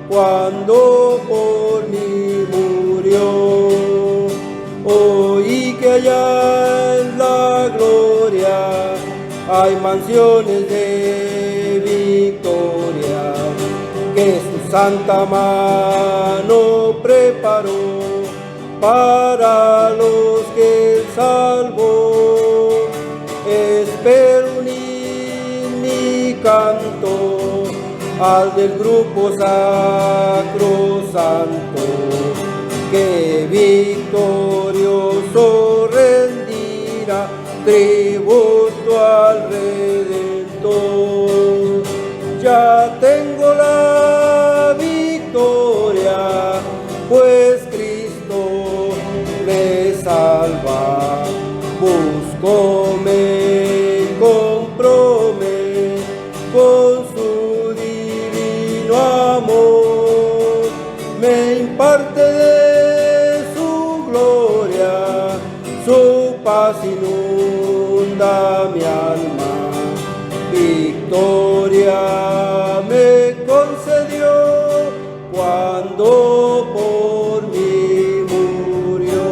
cuando por mí murió. Oí que allá en la gloria hay mansiones de victoria, que su santa mano preparó para los que Él salvó. Espero unir mi canto al del grupo sacrosanto, que victorioso rendirá tributo al Redentor. Ya tengo la victoria, pues Cristo me salva. Buscóme y compróme con su divino amor, me imparte de su gloria, su paz inunda mi alma. Victoria me concedió cuando por mí murió.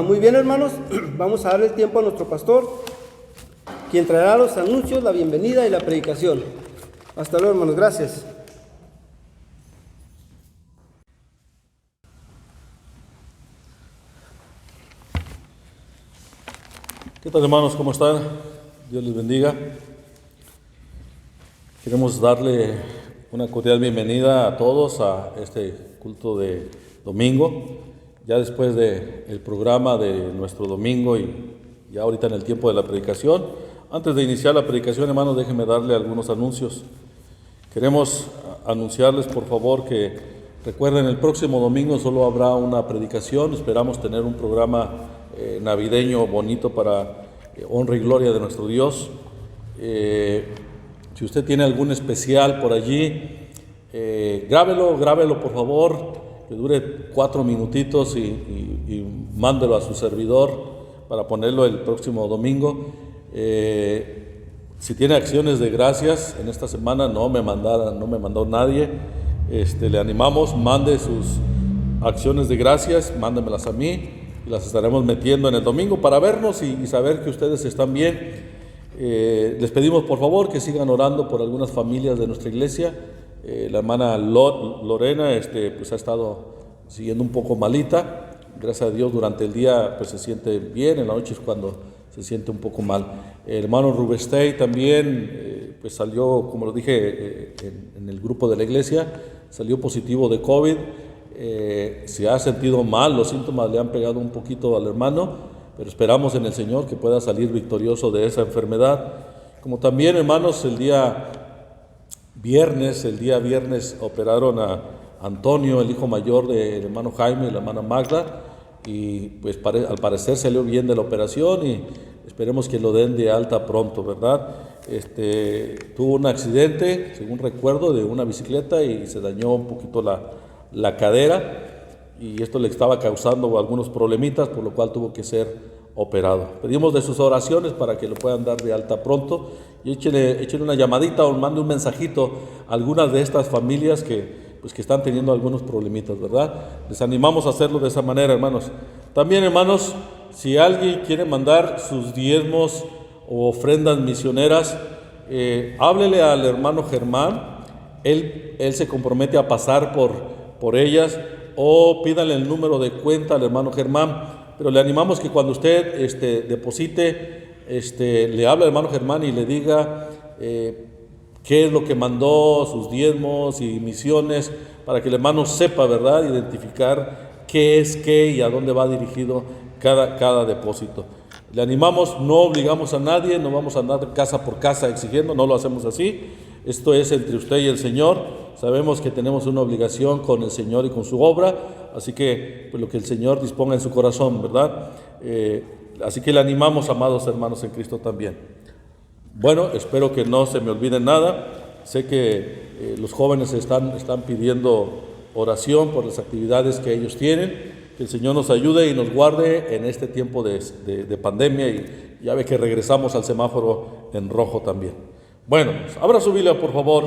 Muy bien, hermanos, vamos a darle el tiempo a nuestro pastor, quien traerá los anuncios, la bienvenida y la predicación. Hasta luego, hermanos, gracias. ¿Qué tal, hermanos? ¿Cómo están? Dios les bendiga. Queremos darle una cordial bienvenida a todos a este culto de domingo, ya después del programa de nuestro domingo y ya ahorita en el tiempo de la predicación. Antes de iniciar la predicación, hermanos, déjenme darle algunos anuncios. Queremos anunciarles, por favor, que recuerden, el próximo domingo solo habrá una predicación. Esperamos tener un programa navideño bonito para honra y gloria de nuestro Dios. Si usted tiene algún especial por allí, grábelo por favor, que dure 4 minutitos y mándelo a su servidor para ponerlo el próximo domingo. Si tiene acciones de gracias en esta semana, no me mandó nadie. Le animamos, mande sus acciones de gracias, mándemelas a mí y las estaremos metiendo en el domingo para vernos y saber que ustedes están bien. Les pedimos por favor que sigan orando por algunas familias de nuestra iglesia. La hermana Lorena pues ha estado siguiendo un poco malita. Gracias a Dios durante el día pues se siente bien, en la noche es cuando se siente un poco mal. El hermano Rubestey también pues salió, como lo dije, en el grupo de la iglesia, salió positivo de COVID. Se ha sentido mal, los síntomas le han pegado un poquito al hermano, pero esperamos en el Señor que pueda salir victorioso de esa enfermedad. Como también, hermanos, el día viernes operaron a Antonio, el hijo mayor del hermano Jaime y la hermana Magda, y pues al parecer salió bien de la operación y esperemos que lo den de alta pronto, ¿verdad? Tuvo un accidente, según recuerdo, de una bicicleta y se dañó un poquito la cadera, y esto le estaba causando algunos problemitas, por lo cual tuvo que ser operado. Pedimos de sus oraciones para que lo puedan dar de alta pronto y échenle una llamadita o mande un mensajito a algunas de estas familias que están teniendo algunos problemitas, ¿verdad? Les animamos a hacerlo de esa manera, hermanos. También, hermanos, si alguien quiere mandar sus diezmos o ofrendas misioneras, háblele al hermano Germán. Él se compromete a pasar por ellas, o pídale el número de cuenta al hermano Germán. Pero le animamos que cuando usted deposite, le hable al hermano Germán y le diga qué es lo que mandó, sus diezmos y misiones, para que el hermano sepa, ¿verdad?, identificar qué es qué y a dónde va dirigido cada depósito. Le animamos, no obligamos a nadie, no vamos a andar casa por casa exigiendo, no lo hacemos así. Esto es entre usted y el Señor. Sabemos que tenemos una obligación con el Señor y con su obra, así que lo que el Señor disponga en su corazón, ¿verdad? Así que le animamos, amados hermanos en Cristo también. Bueno, espero que no se me olvide nada. Sé que los jóvenes están pidiendo oración por las actividades que ellos tienen. Que el Señor nos ayude y nos guarde en este tiempo de pandemia, y ya ve que regresamos al semáforo en rojo también. Bueno, abra su Biblia, por favor,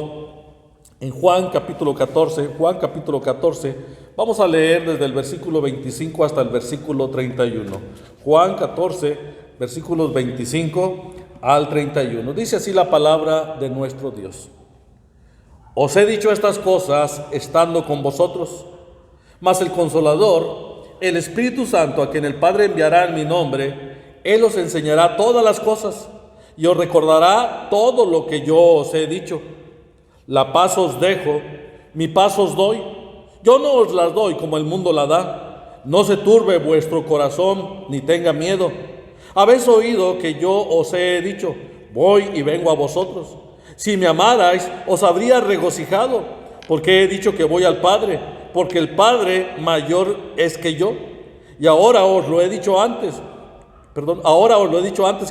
en Juan capítulo 14. Juan capítulo 14, vamos a leer desde el versículo 25 hasta el versículo 31. Juan 14, versículos 25 al 31. Dice así la palabra de nuestro Dios. Os he dicho estas cosas estando con vosotros, mas el Consolador, el Espíritu Santo, a quien el Padre enviará en mi nombre, Él os enseñará todas las cosas y os recordará todo lo que yo os he dicho. La paz os dejo, mi paz os doy. Yo no os las doy como el mundo la da. No se turbe vuestro corazón, ni tenga miedo. Habéis oído que yo os he dicho, voy y vengo a vosotros. Si me amarais, os habría regocijado, porque he dicho que voy al Padre, porque el Padre mayor es que yo. Y ahora os lo he dicho antes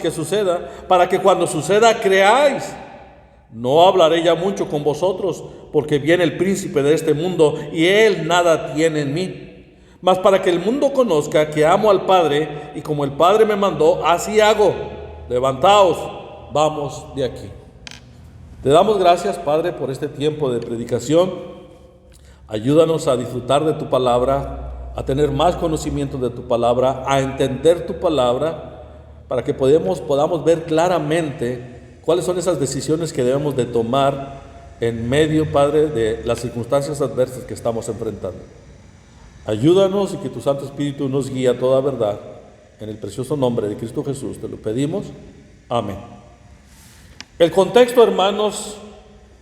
que suceda, para que cuando suceda creáis. No hablaré ya mucho con vosotros, porque viene el príncipe de este mundo, y él nada tiene en mí. Mas para que el mundo conozca que amo al Padre, y como el Padre me mandó, así hago. Levantaos, vamos de aquí. Te damos gracias, Padre, por este tiempo de predicación. Ayúdanos a disfrutar de tu palabra, a tener más conocimiento de tu palabra, a entender tu palabra, para que podamos ver claramente cuáles son esas decisiones que debemos de tomar en medio, Padre, de las circunstancias adversas que estamos enfrentando. Ayúdanos y que tu Santo Espíritu nos guíe a toda verdad. En el precioso nombre de Cristo Jesús te lo pedimos. Amén. El contexto, hermanos,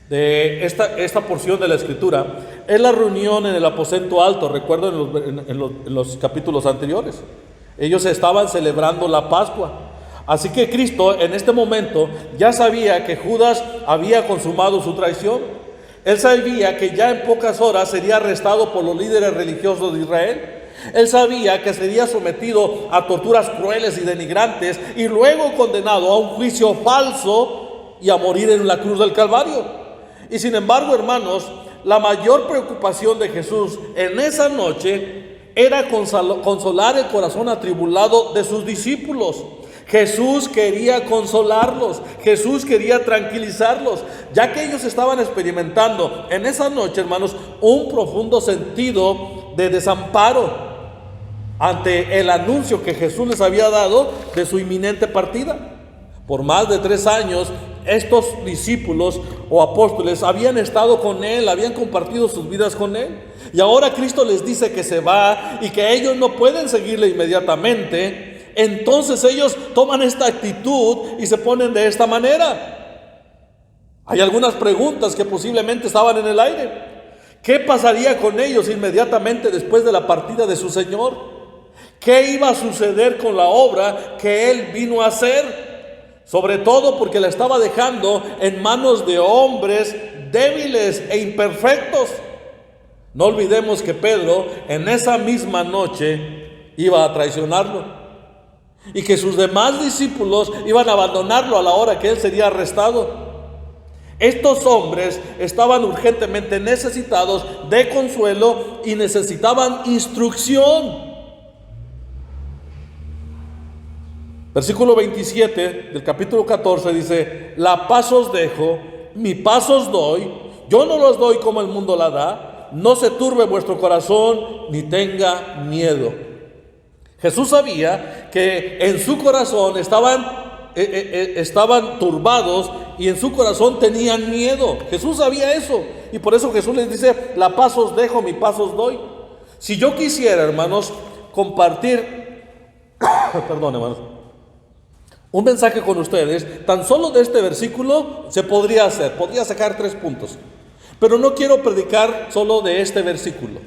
de esta porción de la Escritura es la reunión en el aposento alto. Recuerden en los capítulos anteriores, ellos estaban celebrando la Pascua. Así que Cristo en este momento ya sabía que Judas había consumado su traición. Él sabía que ya en pocas horas sería arrestado por los líderes religiosos de Israel. Él sabía que sería sometido a torturas crueles y denigrantes y luego condenado a un juicio falso y a morir en la cruz del Calvario. Y sin embargo, hermanos, la mayor preocupación de Jesús en esa noche era consolar el corazón atribulado de sus discípulos. Jesús quería consolarlos, Jesús quería tranquilizarlos, ya que ellos estaban experimentando en esa noche, hermanos, un profundo sentido de desamparo ante el anuncio que Jesús les había dado de su inminente partida. Por más de 3 años, estos discípulos o apóstoles habían estado con Él, habían compartido sus vidas con Él. Y ahora Cristo les dice que se va y que ellos no pueden seguirle inmediatamente. Entonces ellos toman esta actitud y se ponen de esta manera. Hay algunas preguntas que posiblemente estaban en el aire. ¿Qué pasaría con ellos inmediatamente después de la partida de su Señor? ¿Qué iba a suceder con la obra que Él vino a hacer? Sobre todo porque la estaba dejando en manos de hombres débiles e imperfectos. No olvidemos que Pedro en esa misma noche iba a traicionarlo y que sus demás discípulos iban a abandonarlo a la hora que él sería arrestado. Estos hombres estaban urgentemente necesitados de consuelo y necesitaban instrucción. Versículo 27 del capítulo 14 dice: la paz os dejo, mi paz os doy, yo no los doy como el mundo la da, no se turbe vuestro corazón ni tenga miedo. Jesús sabía que en su corazón estaban turbados y en su corazón tenían miedo. Jesús sabía eso y por eso Jesús les dice: la paz os dejo, mi paz os doy. Si yo quisiera, hermanos, compartir perdón, hermanos, un mensaje con ustedes, tan solo de este versículo se podría sacar 3 puntos. Pero no quiero predicar solo de este versículo.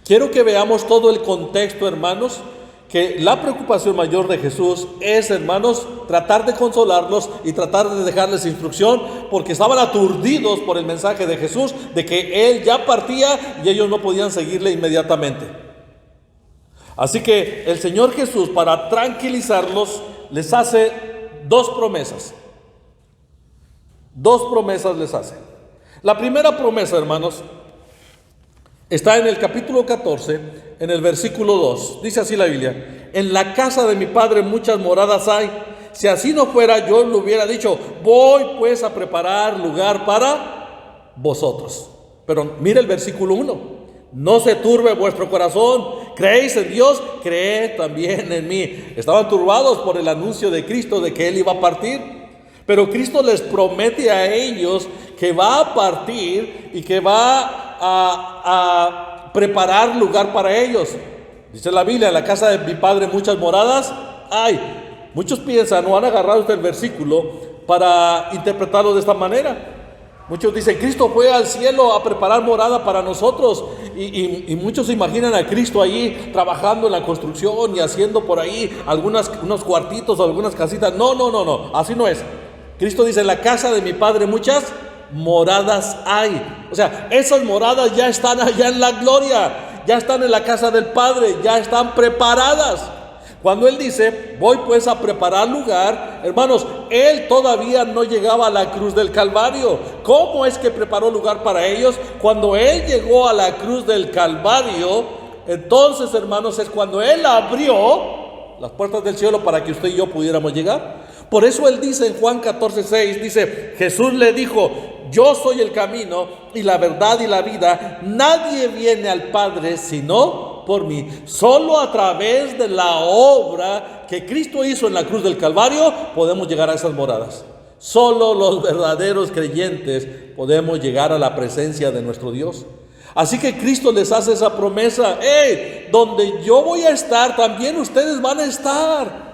Quiero que veamos todo el contexto, hermanos, que la preocupación mayor de Jesús es, hermanos, tratar de consolarlos y tratar de dejarles instrucción, porque estaban aturdidos por el mensaje de Jesús, de que Él ya partía y ellos no podían seguirle inmediatamente. Así que el Señor Jesús, para tranquilizarlos, les hace 2 promesas. 2 promesas les hace. La primera promesa, hermanos, está en el capítulo 14, en el versículo 2. Dice así la Biblia: en la casa de mi Padre muchas moradas hay. Si así no fuera, yo lo hubiera dicho. Voy pues a preparar lugar para vosotros. Pero mire el versículo 1. No se turbe vuestro corazón. ¿Creéis en Dios? Creed también en mí. Estaban turbados por el anuncio de Cristo de que Él iba a partir. Pero Cristo les promete a ellos que va a partir y que va a preparar lugar para ellos. Dice la Biblia: en la casa de mi Padre muchas moradas hay. Muchos piensan o han agarrado este versículo para interpretarlo de esta manera. Muchos dicen: Cristo fue al cielo a preparar morada para nosotros, y muchos se imaginan a Cristo ahí trabajando en la construcción y haciendo por ahí unos cuartitos o algunas casitas. No, así no es. Cristo dice: en la casa de mi Padre muchas moradas hay. O sea, esas moradas ya están allá en la gloria, ya están en la casa del Padre, ya están preparadas. Cuando Él dice: voy pues a preparar lugar, hermanos, Él todavía no llegaba a la cruz del Calvario. ¿Cómo es que preparó lugar para ellos? Cuando Él llegó a la cruz del Calvario, entonces, hermanos, es cuando Él abrió las puertas del cielo para que usted y yo pudiéramos llegar. Por eso Él dice en Juan 14:6, dice: Jesús le dijo: yo soy el camino y la verdad y la vida. Nadie viene al Padre sino por mí. Solo a través de la obra que Cristo hizo en la cruz del Calvario podemos llegar a esas moradas. Solo los verdaderos creyentes podemos llegar a la presencia de nuestro Dios. Así que Cristo les hace esa promesa: donde yo voy a estar, también ustedes van a estar.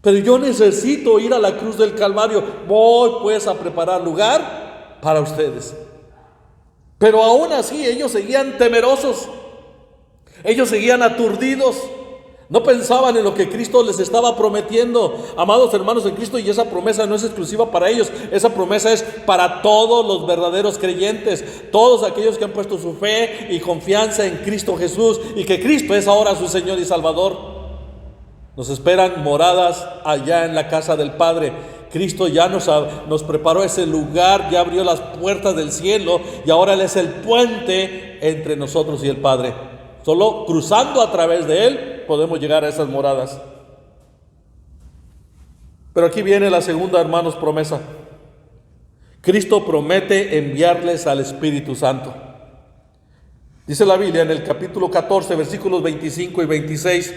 Pero yo necesito ir a la cruz del Calvario. Voy pues a preparar lugar para ustedes. Pero aún así ellos seguían temerosos. Ellos seguían aturdidos. No pensaban en lo que Cristo les estaba prometiendo. Amados hermanos en Cristo, y esa promesa no es exclusiva para ellos. Esa promesa es para todos los verdaderos creyentes. Todos aquellos que han puesto su fe y confianza en Cristo Jesús, y que Cristo es ahora su Señor y Salvador. Nos esperan moradas allá en la casa del Padre. Cristo ya nos preparó ese lugar, ya abrió las puertas del cielo, y ahora Él es el puente entre nosotros y el Padre. Solo cruzando a través de Él podemos llegar a esas moradas. Pero aquí viene la segunda, hermanos, promesa. Cristo promete enviarles al Espíritu Santo. Dice la Biblia en el capítulo 14, versículos 25 y 26.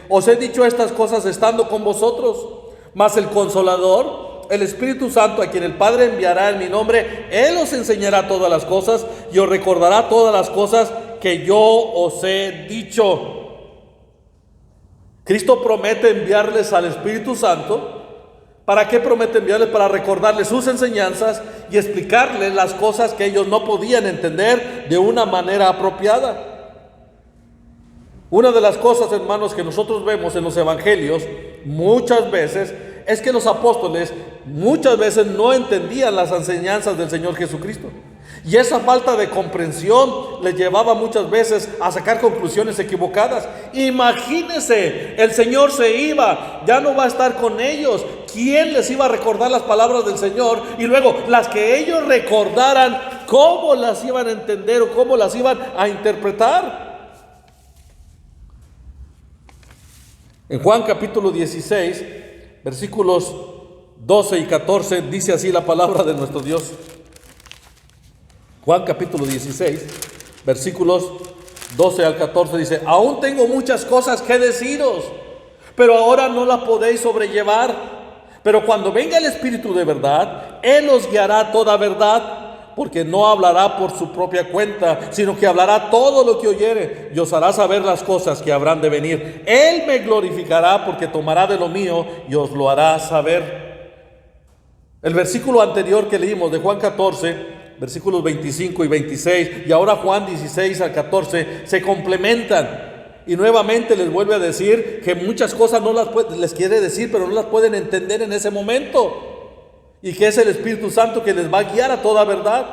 Os he dicho estas cosas estando con vosotros, mas el Consolador, el Espíritu Santo, a quien el Padre enviará en mi nombre, Él os enseñará todas las cosas y os recordará todas las cosas que yo os he dicho. Cristo promete enviarles al Espíritu Santo. ¿Para qué promete enviarles? Para recordarles sus enseñanzas y explicarles las cosas que ellos no podían entender de una manera apropiada. Una de las cosas, hermanos, que nosotros vemos en los evangelios muchas veces es que los apóstoles muchas veces no entendían las enseñanzas del Señor Jesucristo. Y esa falta de comprensión les llevaba muchas veces a sacar conclusiones equivocadas. Imagínense, el Señor se iba, ya no va a estar con ellos. ¿Quién les iba a recordar las palabras del Señor? Y luego las que ellos recordaran, ¿cómo las iban a entender o cómo las iban a interpretar? En Juan capítulo 16, versículos 12 y 14, dice así la palabra de nuestro Dios. Juan capítulo 16, versículos 12 al 14 dice: aún tengo muchas cosas que deciros, pero ahora no las podéis sobrellevar. Pero cuando venga el Espíritu de verdad, Él os guiará a toda verdad, porque no hablará por su propia cuenta, sino que hablará todo lo que oyere, y os hará saber las cosas que habrán de venir. Él me glorificará, porque tomará de lo mío y os lo hará saber. El versículo anterior que leímos de Juan 14, versículos 25 y 26, y ahora Juan 16 al 14, se complementan. Y nuevamente les vuelve a decir que muchas cosas les quiere decir, pero no las pueden entender en ese momento. Y que es el Espíritu Santo que les va a guiar a toda verdad.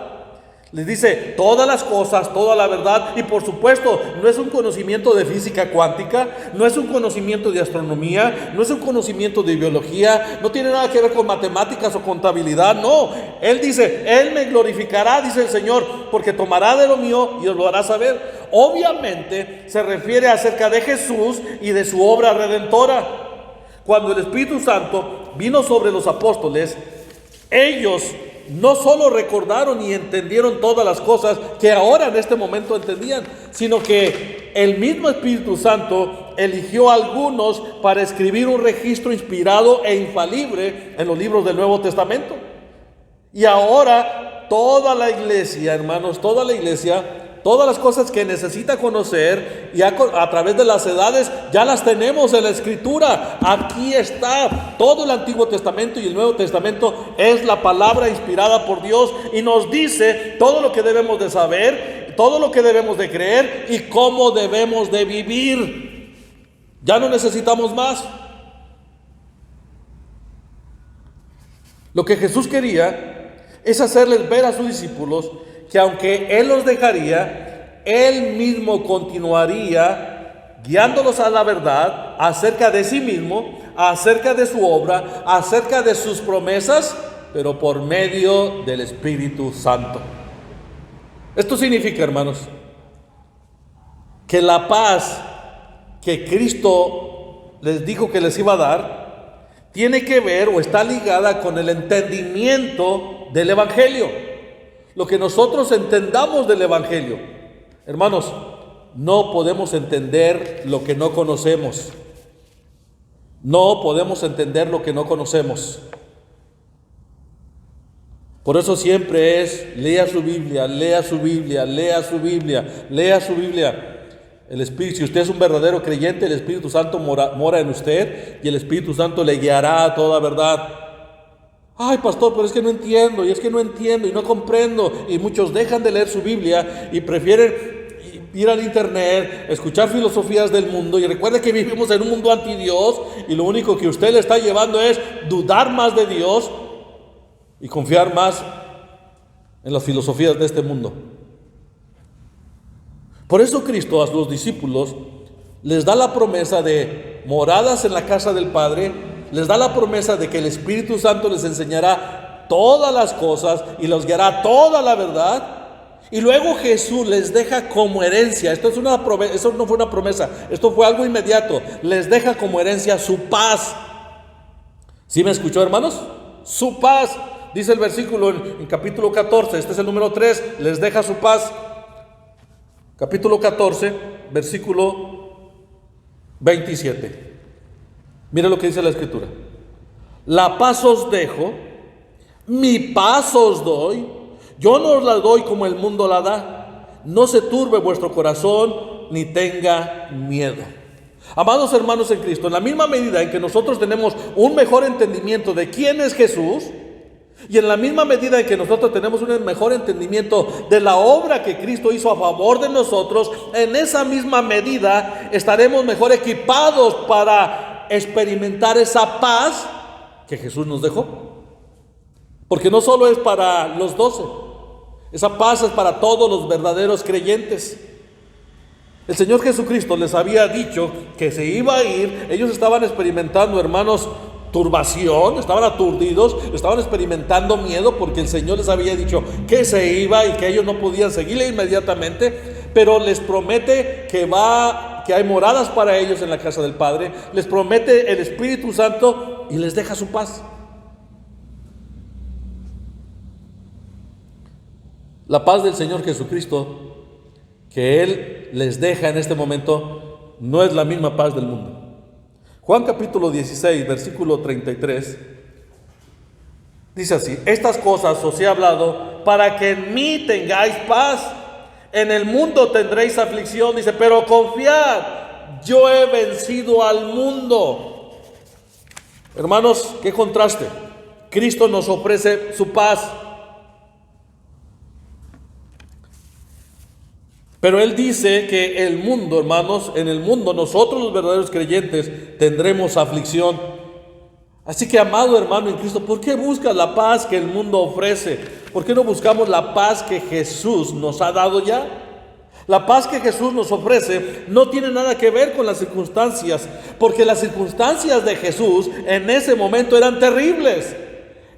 Les dice todas las cosas, toda la verdad. Y por supuesto, no es un conocimiento de física cuántica, no es un conocimiento de astronomía, no es un conocimiento de biología, no tiene nada que ver con matemáticas o contabilidad. No, Él dice: Él me glorificará, dice el Señor, porque tomará de lo mío y os lo hará saber. Obviamente se refiere acerca de Jesús y de su obra redentora. Cuando el Espíritu Santo vino sobre los apóstoles, ellos no solo recordaron y entendieron todas las cosas que ahora en este momento entendían, sino que el mismo Espíritu Santo eligió a algunos para escribir un registro inspirado e infalible en los libros del Nuevo Testamento. Y ahora toda la iglesia, hermanos, toda la iglesia, todas las cosas que necesita conocer y a través de las edades ya las tenemos en la Escritura. Aquí está todo el Antiguo Testamento, y el Nuevo Testamento es la palabra inspirada por Dios y nos dice todo lo que debemos de saber, todo lo que debemos de creer y cómo debemos de vivir. Ya no necesitamos más. Lo que Jesús quería es hacerles ver a sus discípulos que aunque Él los dejaría, Él mismo continuaría guiándolos a la verdad acerca de sí mismo, acerca de su obra, acerca de sus promesas, pero por medio del Espíritu Santo. Esto significa, hermanos, que la paz que Cristo les dijo que les iba a dar tiene que ver o está ligada con el entendimiento del Evangelio. Lo que nosotros entendamos del Evangelio. Hermanos, no podemos entender lo que no conocemos. No podemos entender lo que no conocemos. Por eso siempre es: lea su Biblia, lea su Biblia, lea su Biblia, lea su Biblia. El Espíritu, si usted es un verdadero creyente, el Espíritu Santo mora en usted, y el Espíritu Santo le guiará a toda verdad. Ay, pastor, pero es que no entiendo, y no comprendo. Y muchos dejan de leer su Biblia y prefieren ir al internet, escuchar filosofías del mundo. Y recuerde que vivimos en un mundo anti Dios, y lo único que usted le está llevando es dudar más de Dios y confiar más en las filosofías de este mundo. Por eso Cristo a sus discípulos les da la promesa de moradas en la casa del Padre. Les da la promesa de que el Espíritu Santo les enseñará todas las cosas y los guiará toda la verdad. Y luego Jesús les deja como herencia. Esto no fue una promesa, esto fue algo inmediato. Les deja como herencia su paz. ¿Sí me escuchó, hermanos? Su paz. Dice el versículo en capítulo 14, este es el número 3, les deja su paz. Capítulo 14, versículo 27. Mira lo que dice la Escritura: la paz os dejo, mi paz os doy, yo no os la doy como el mundo la da. No se turbe vuestro corazón, ni tenga miedo. Amados hermanos en Cristo, en la misma medida en que nosotros tenemos un mejor entendimiento de quién es Jesús, y en la misma medida en que nosotros tenemos un mejor entendimiento de la obra que Cristo hizo a favor de nosotros, en esa misma medida estaremos mejor equipados para experimentar esa paz que Jesús nos dejó. Porque no solo es para los 12, esa paz es para todos los verdaderos creyentes. El Señor Jesucristo les había dicho que se iba a ir. Ellos estaban experimentando, hermanos, turbación, estaban aturdidos, estaban experimentando miedo, porque el Señor les había dicho que se iba y que ellos no podían seguirle inmediatamente, pero les promete que que hay moradas para ellos en la casa del Padre, les promete el Espíritu Santo y les deja su paz. La paz del Señor Jesucristo que Él les deja en este momento no es la misma paz del mundo. Juan capítulo 16, versículo 33, dice así: estas cosas os he hablado para que en mí tengáis paz. En el mundo tendréis aflicción, dice, pero confiad, yo he vencido al mundo. Hermanos, qué contraste. Cristo nos ofrece su paz, pero Él dice que el mundo, hermanos, en el mundo nosotros los verdaderos creyentes tendremos aflicción. Así que, amado hermano en Cristo, ¿por qué buscas la paz que el mundo ofrece? ¿Por qué no buscamos la paz que Jesús nos ha dado ya? La paz que Jesús nos ofrece no tiene nada que ver con las circunstancias, porque las circunstancias de Jesús en ese momento eran terribles.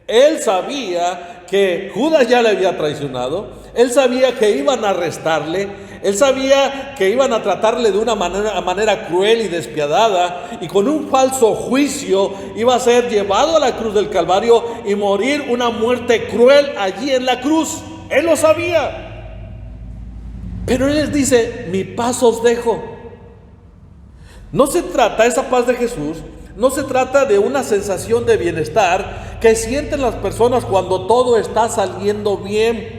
Él sabía que Judas ya le había traicionado, él sabía que iban a arrestarle, él sabía que iban a tratarle de una manera cruel y despiadada, y con un falso juicio iba a ser llevado a la cruz del Calvario y morir una muerte cruel allí en la cruz. Él lo sabía. Pero Él les dice: mi paz os dejo. No se trata, esa paz de Jesús, no se trata de una sensación de bienestar que sienten las personas cuando todo está saliendo bien.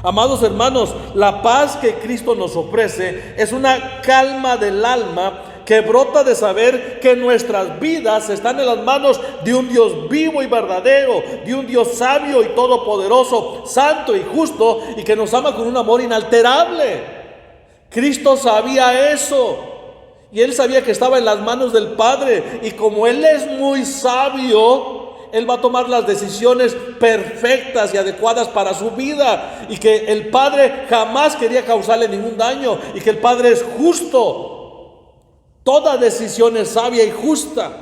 Amados hermanos, la paz que Cristo nos ofrece es una calma del alma que brota de saber que nuestras vidas están en las manos de un Dios vivo y verdadero, de un Dios sabio y todopoderoso, santo y justo, y que nos ama con un amor inalterable. Cristo sabía eso, y Él sabía que estaba en las manos del Padre, y como Él es muy sabio, Él va a tomar las decisiones perfectas y adecuadas para su vida, y que el Padre jamás quería causarle ningún daño, y que el Padre es justo. Toda decisión es sabia y justa,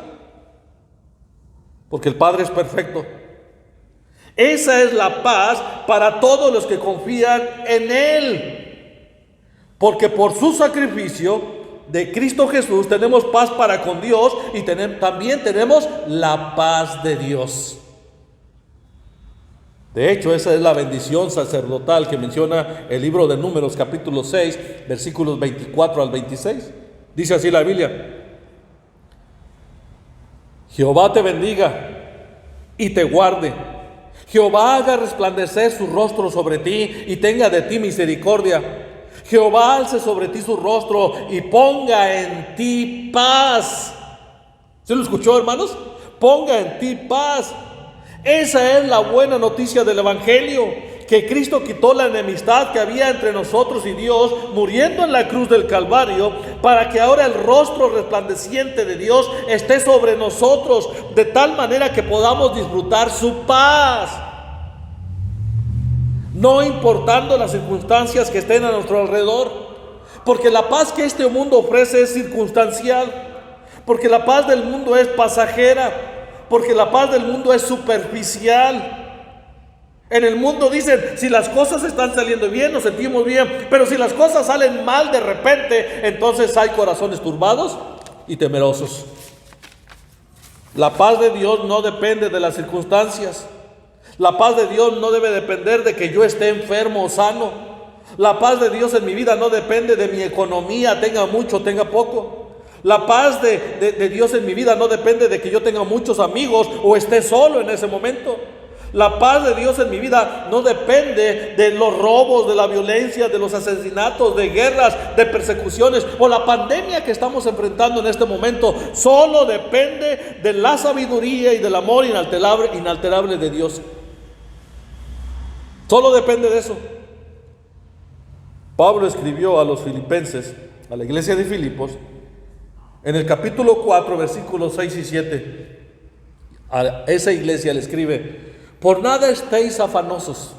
porque el Padre es perfecto. Esa es la paz para todos los que confían en Él, porque por su sacrificio de Cristo Jesús tenemos paz para con Dios, y también tenemos la paz de Dios. De hecho, esa es la bendición sacerdotal que menciona el libro de Números capítulo 6, versículos 24 al 26. Dice así la Biblia: Jehová te bendiga y te guarde. Jehová haga resplandecer su rostro sobre ti y tenga de ti misericordia. Jehová alce sobre ti su rostro y ponga en ti paz. ¿Se lo escuchó, hermanos? Ponga en ti paz. Esa es la buena noticia del Evangelio, que Cristo quitó la enemistad que había entre nosotros y Dios, muriendo en la cruz del Calvario, para que ahora el rostro resplandeciente de Dios esté sobre nosotros, de tal manera que podamos disfrutar su paz, no importando las circunstancias que estén a nuestro alrededor, porque la paz que este mundo ofrece es circunstancial, porque la paz del mundo es pasajera, porque la paz del mundo es superficial. En el mundo dicen: si las cosas están saliendo bien, nos sentimos bien, pero si las cosas salen mal de repente, entonces hay corazones turbados y temerosos. La paz de Dios no depende de las circunstancias. La paz de Dios no debe depender de que yo esté enfermo o sano. La paz de Dios en mi vida no depende de mi economía, tenga mucho o tenga poco. La paz de Dios en mi vida no depende de que yo tenga muchos amigos o esté solo en ese momento. La paz de Dios en mi vida no depende de los robos, de la violencia, de los asesinatos, de guerras, de persecuciones o la pandemia que estamos enfrentando en este momento. Solo depende de la sabiduría y del amor inalterable de Dios. Solo depende de eso. Pablo escribió a los filipenses, a la iglesia de Filipos, en el capítulo 4, versículos 6 y 7, a esa iglesia le escribe: por nada estéis afanosos,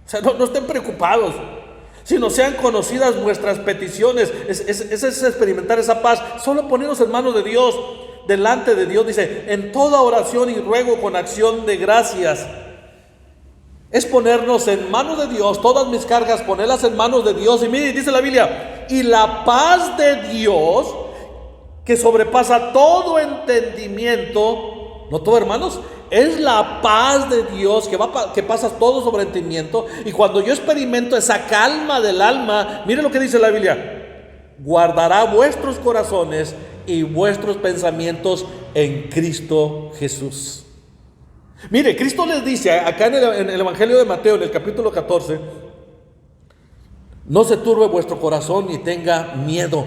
o sea, no estén preocupados, sino sean conocidas vuestras peticiones. Es experimentar esa paz, solo ponernos en manos de Dios, delante de Dios. Dice: en toda oración y ruego con acción de gracias. Es ponernos en manos de Dios, todas mis cargas, ponerlas en manos de Dios. Y mire, dice la Biblia: y la paz de Dios, que sobrepasa todo entendimiento, ¿no todo, hermanos? Es la paz de Dios que pasa todo sobre entendimiento. Y cuando yo experimento esa calma del alma, mire lo que dice la Biblia: guardará vuestros corazones y vuestros pensamientos en Cristo Jesús. Mire, Cristo les dice acá en el Evangelio de Mateo, en el capítulo 14: no se turbe vuestro corazón ni tenga miedo.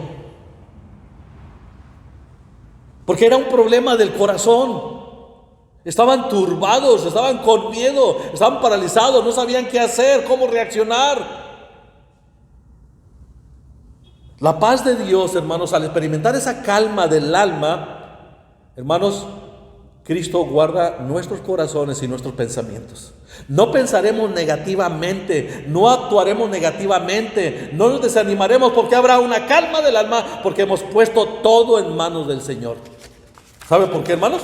Porque era un problema del corazón. Estaban turbados, estaban con miedo, estaban paralizados, no sabían qué hacer, cómo reaccionar. La paz de Dios, hermanos, al experimentar esa calma del alma, hermanos, Cristo guarda nuestros corazones y nuestros pensamientos. No pensaremos negativamente, no actuaremos negativamente, no nos desanimaremos, porque habrá una calma del alma, porque hemos puesto todo en manos del Señor. ¿Sabe por qué, hermanos?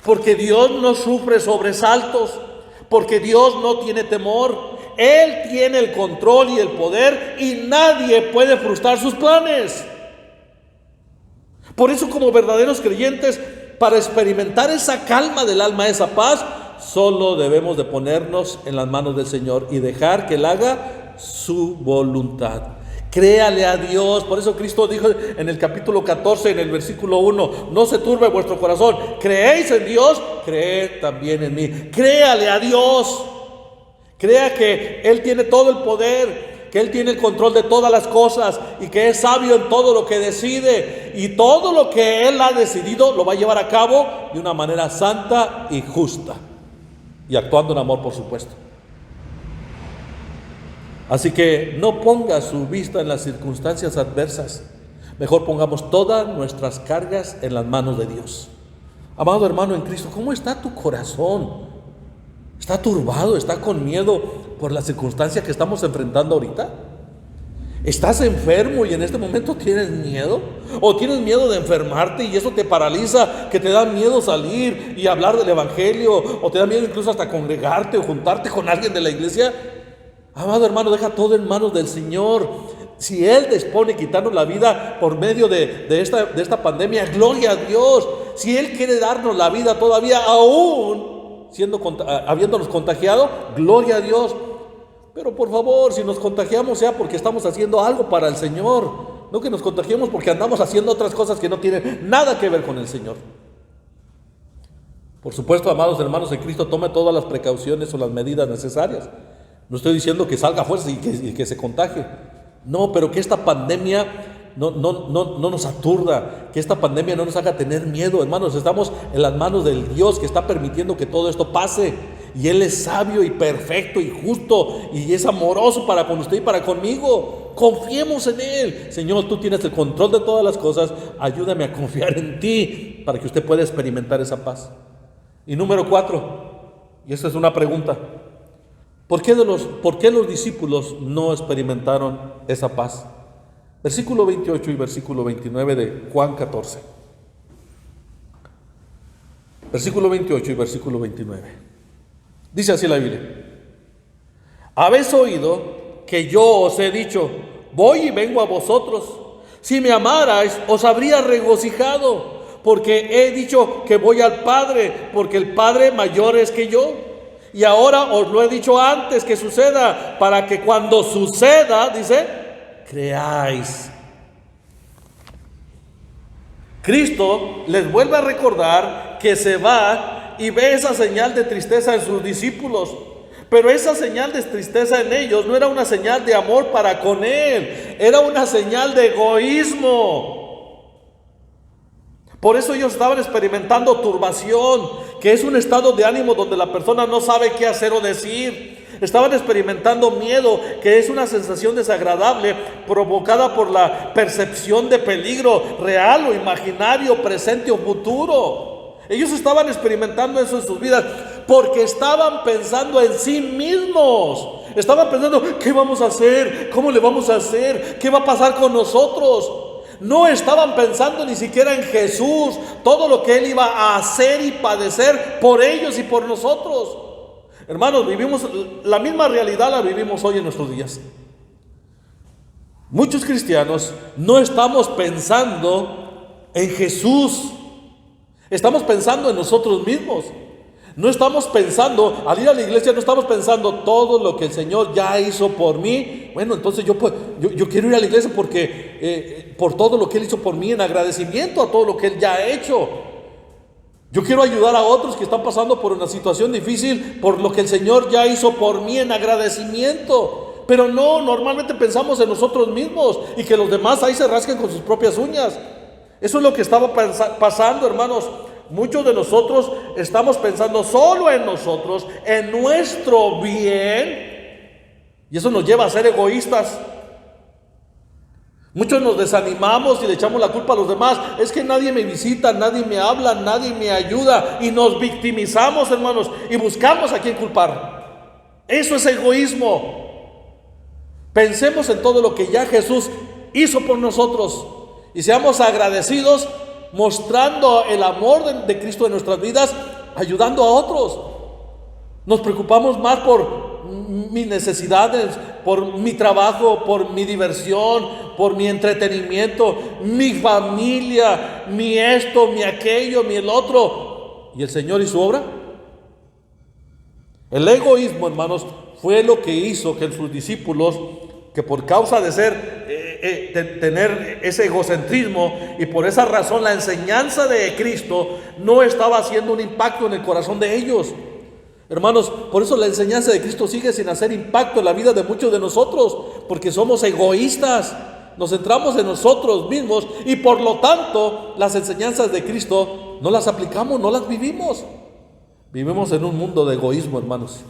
Porque Dios no sufre sobresaltos, porque Dios no tiene temor. Él tiene el control y el poder, y nadie puede frustrar sus planes. Por eso, como verdaderos creyentes, para experimentar esa calma del alma, esa paz, solo debemos de ponernos en las manos del Señor y dejar que Él haga su voluntad. Créale a Dios. Por eso Cristo dijo en el capítulo 14, en el versículo 1: no se turbe vuestro corazón. ¿Creéis en Dios? Creed también en mí. Créale a Dios. Crea que Él tiene todo el poder, que Él tiene el control de todas las cosas y que es sabio en todo lo que decide, y todo lo que Él ha decidido lo va a llevar a cabo de una manera santa y justa, y actuando en amor, por supuesto. Así que no ponga su vista en las circunstancias adversas, mejor pongamos todas nuestras cargas en las manos de Dios. Amado hermano en Cristo, ¿cómo está tu corazón? ¿Está turbado? ¿Está con miedo por la circunstancia que estamos enfrentando ahorita? ¿Estás enfermo y en este momento tienes miedo? ¿O tienes miedo de enfermarte y eso te paraliza, que te da miedo salir y hablar del evangelio? ¿O te da miedo incluso hasta congregarte o juntarte con alguien de la iglesia? Amado hermano, deja todo en manos del Señor. Si Él dispone quitarnos la vida por medio de esta pandemia, gloria a Dios. Si Él quiere darnos la vida todavía aún habiéndonos contagiado, gloria a Dios. Pero por favor, si nos contagiamos sea porque estamos haciendo algo para el Señor, no que nos contagiemos porque andamos haciendo otras cosas que no tienen nada que ver con el Señor. Por supuesto, amados hermanos en Cristo, tome todas las precauciones o las medidas necesarias. No estoy diciendo que salga a fuerza y que se contagie. No, pero que esta pandemia no nos aturda, que esta pandemia no nos haga tener miedo. Hermanos, estamos en las manos del Dios que está permitiendo que todo esto pase. Y Él es sabio y perfecto y justo y es amoroso para con usted y para conmigo. Confiemos en Él. Señor, tú tienes el control de todas las cosas. Ayúdame a confiar en ti para que usted pueda experimentar esa paz. Y número 4, y esta es una pregunta: ¿Por qué los discípulos no experimentaron esa paz? Versículo 28 y versículo 29 de Juan 14. Versículo 28 y versículo 29. Dice así la Biblia: habéis oído que yo os he dicho, voy y vengo a vosotros. Si me amarais, os habría regocijado, porque he dicho que voy al Padre, porque el Padre mayor es que yo. Y ahora os lo he dicho antes que suceda, para que cuando suceda, dice, creáis. Cristo les vuelve a recordar que se va y ve esa señal de tristeza en sus discípulos. Pero esa señal de tristeza en ellos no era una señal de amor para con Él, era una señal de egoísmo. Por eso ellos estaban experimentando turbación, que es un estado de ánimo donde la persona no sabe qué hacer o decir. Estaban experimentando miedo, que es una sensación desagradable provocada por la percepción de peligro real o imaginario, presente o futuro. Ellos estaban experimentando eso en sus vidas porque estaban pensando en sí mismos. Estaban pensando, ¿qué vamos a hacer? ¿Cómo le vamos a hacer? ¿Qué va a pasar con nosotros? No estaban pensando ni siquiera en Jesús, todo lo que Él iba a hacer y padecer por ellos y por nosotros. Hermanos, vivimos la misma realidad, la vivimos hoy en nuestros días. Muchos cristianos no estamos pensando en Jesús, estamos pensando en nosotros mismos. No estamos pensando, al ir a la iglesia no estamos pensando todo lo que el Señor ya hizo por mí. Bueno, entonces yo quiero ir a la iglesia porque por todo lo que Él hizo por mí, en agradecimiento a todo lo que Él ya ha hecho. Yo quiero ayudar a otros que están pasando por una situación difícil por lo que el Señor ya hizo por mí, en agradecimiento. Pero no, normalmente pensamos en nosotros mismos y que los demás ahí se rasquen con sus propias uñas. Eso es lo que estaba pasando, hermanos. Muchos de nosotros estamos pensando solo en nosotros, en nuestro bien, y eso nos lleva a ser egoístas. Muchos nos desanimamos y le echamos la culpa a los demás. Es que nadie me visita, nadie me habla, nadie me ayuda, y nos victimizamos, hermanos, y buscamos a quién culpar. Eso es egoísmo. Pensemos en todo lo que ya Jesús hizo por nosotros y seamos agradecidos, mostrando el amor de Cristo en nuestras vidas, ayudando a otros. Nos preocupamos más por mis necesidades, por mi trabajo, por mi diversión, por mi entretenimiento, mi familia, mi esto, mi aquello, mi el otro. ¿Y el Señor y su obra? El egoísmo, hermanos, fue lo que hizo que sus discípulos, que por causa de tener ese egocentrismo y por esa razón la enseñanza de Cristo no estaba haciendo un impacto en el corazón de ellos. Hermanos, por eso la enseñanza de Cristo sigue sin hacer impacto en la vida de muchos de nosotros, porque somos egoístas, nos centramos en nosotros mismos y por lo tanto las enseñanzas de Cristo no las aplicamos, no las vivimos. Vivimos en un mundo de egoísmo, hermanos,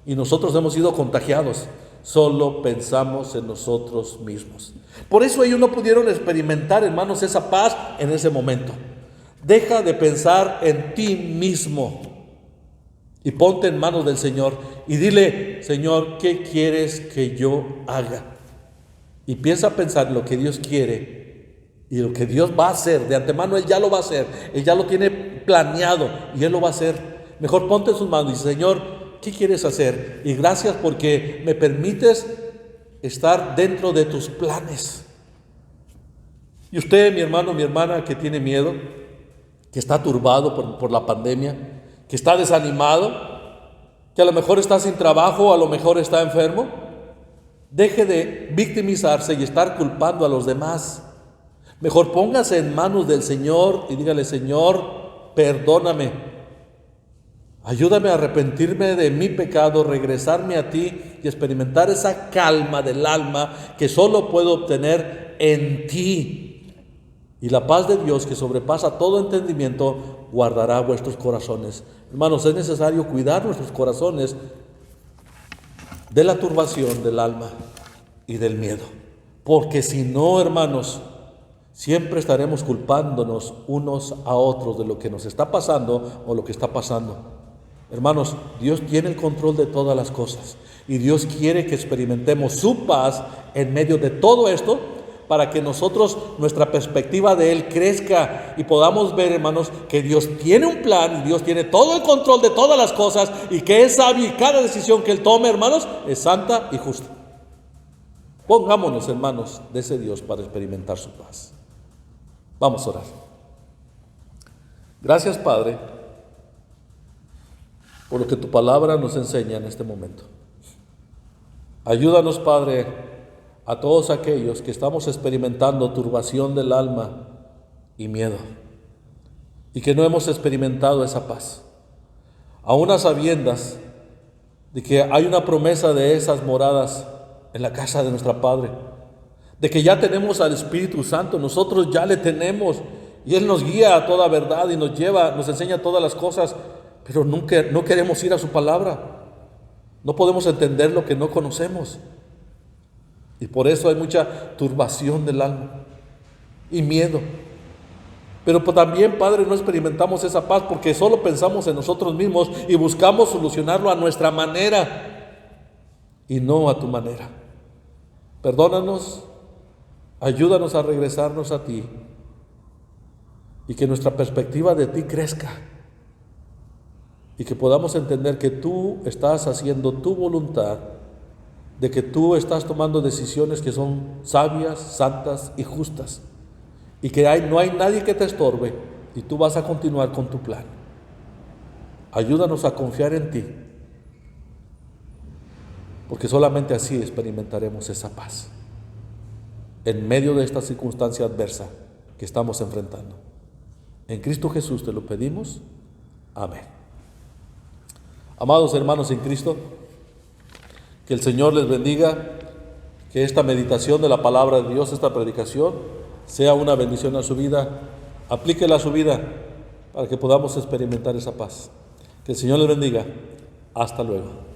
y nosotros hemos sido contagiados. Solo pensamos en nosotros mismos. Por eso ellos no pudieron experimentar, hermanos, esa paz en ese momento. Deja de pensar en ti mismo y ponte en manos del Señor y dile: Señor, ¿qué quieres que yo haga? Y piensa a pensar lo que Dios quiere y lo que Dios va a hacer. De antemano Él ya lo va a hacer, Él ya lo tiene planeado y Él lo va a hacer. Mejor ponte en sus manos y dice: Señor, ¿qué quieres hacer? Y gracias porque me permites estar dentro de tus planes. Y usted, mi hermano, mi hermana, que tiene miedo, que está turbado por la pandemia, que está desanimado, que a lo mejor está sin trabajo, a lo mejor está enfermo, deje de victimizarse y estar culpando a los demás. Mejor póngase en manos del Señor y dígale: Señor, perdóname. Ayúdame a arrepentirme de mi pecado, regresarme a ti y experimentar esa calma del alma que solo puedo obtener en ti. Y la paz de Dios, que sobrepasa todo entendimiento, guardará vuestros corazones. Hermanos, es necesario cuidar nuestros corazones de la turbación del alma y del miedo. Porque si no, hermanos, siempre estaremos culpándonos unos a otros de lo que nos está pasando o lo que está pasando. Hermanos, Dios tiene el control de todas las cosas y Dios quiere que experimentemos su paz en medio de todo esto, para que nosotros, nuestra perspectiva de Él crezca y podamos ver, hermanos, que Dios tiene un plan y Dios tiene todo el control de todas las cosas y que es sabio y cada decisión que Él tome, hermanos, es santa y justa. Pongámonos en manos de ese Dios para experimentar su paz. Vamos a orar. Gracias, Padre, por lo que tu palabra nos enseña en este momento. Ayúdanos, Padre, a todos aquellos que estamos experimentando turbación del alma y miedo, y que no hemos experimentado esa paz, aún a sabiendas de que hay una promesa de esas moradas en la casa de nuestro Padre, de que ya tenemos al Espíritu Santo, nosotros ya le tenemos, y Él nos guía a toda verdad y nos lleva, nos enseña todas las cosas, pero no queremos ir a su palabra, no podemos entender lo que no conocemos. Y por eso hay mucha turbación del alma y miedo. Pero también, Padre, no experimentamos esa paz porque solo pensamos en nosotros mismos y buscamos solucionarlo a nuestra manera y no a tu manera. Perdónanos, ayúdanos a regresarnos a ti y que nuestra perspectiva de ti crezca y que podamos entender que tú estás haciendo tu voluntad de que tú estás tomando decisiones que son sabias, santas y justas, y que no hay nadie que te estorbe, y tú vas a continuar con tu plan. Ayúdanos a confiar en ti, porque solamente así experimentaremos esa paz en medio de esta circunstancia adversa que estamos enfrentando. En Cristo Jesús te lo pedimos. Amén. Amados hermanos en Cristo, que el Señor les bendiga, que esta meditación de la palabra de Dios, esta predicación, sea una bendición a su vida. Aplíquela a su vida para que podamos experimentar esa paz. Que el Señor les bendiga. Hasta luego.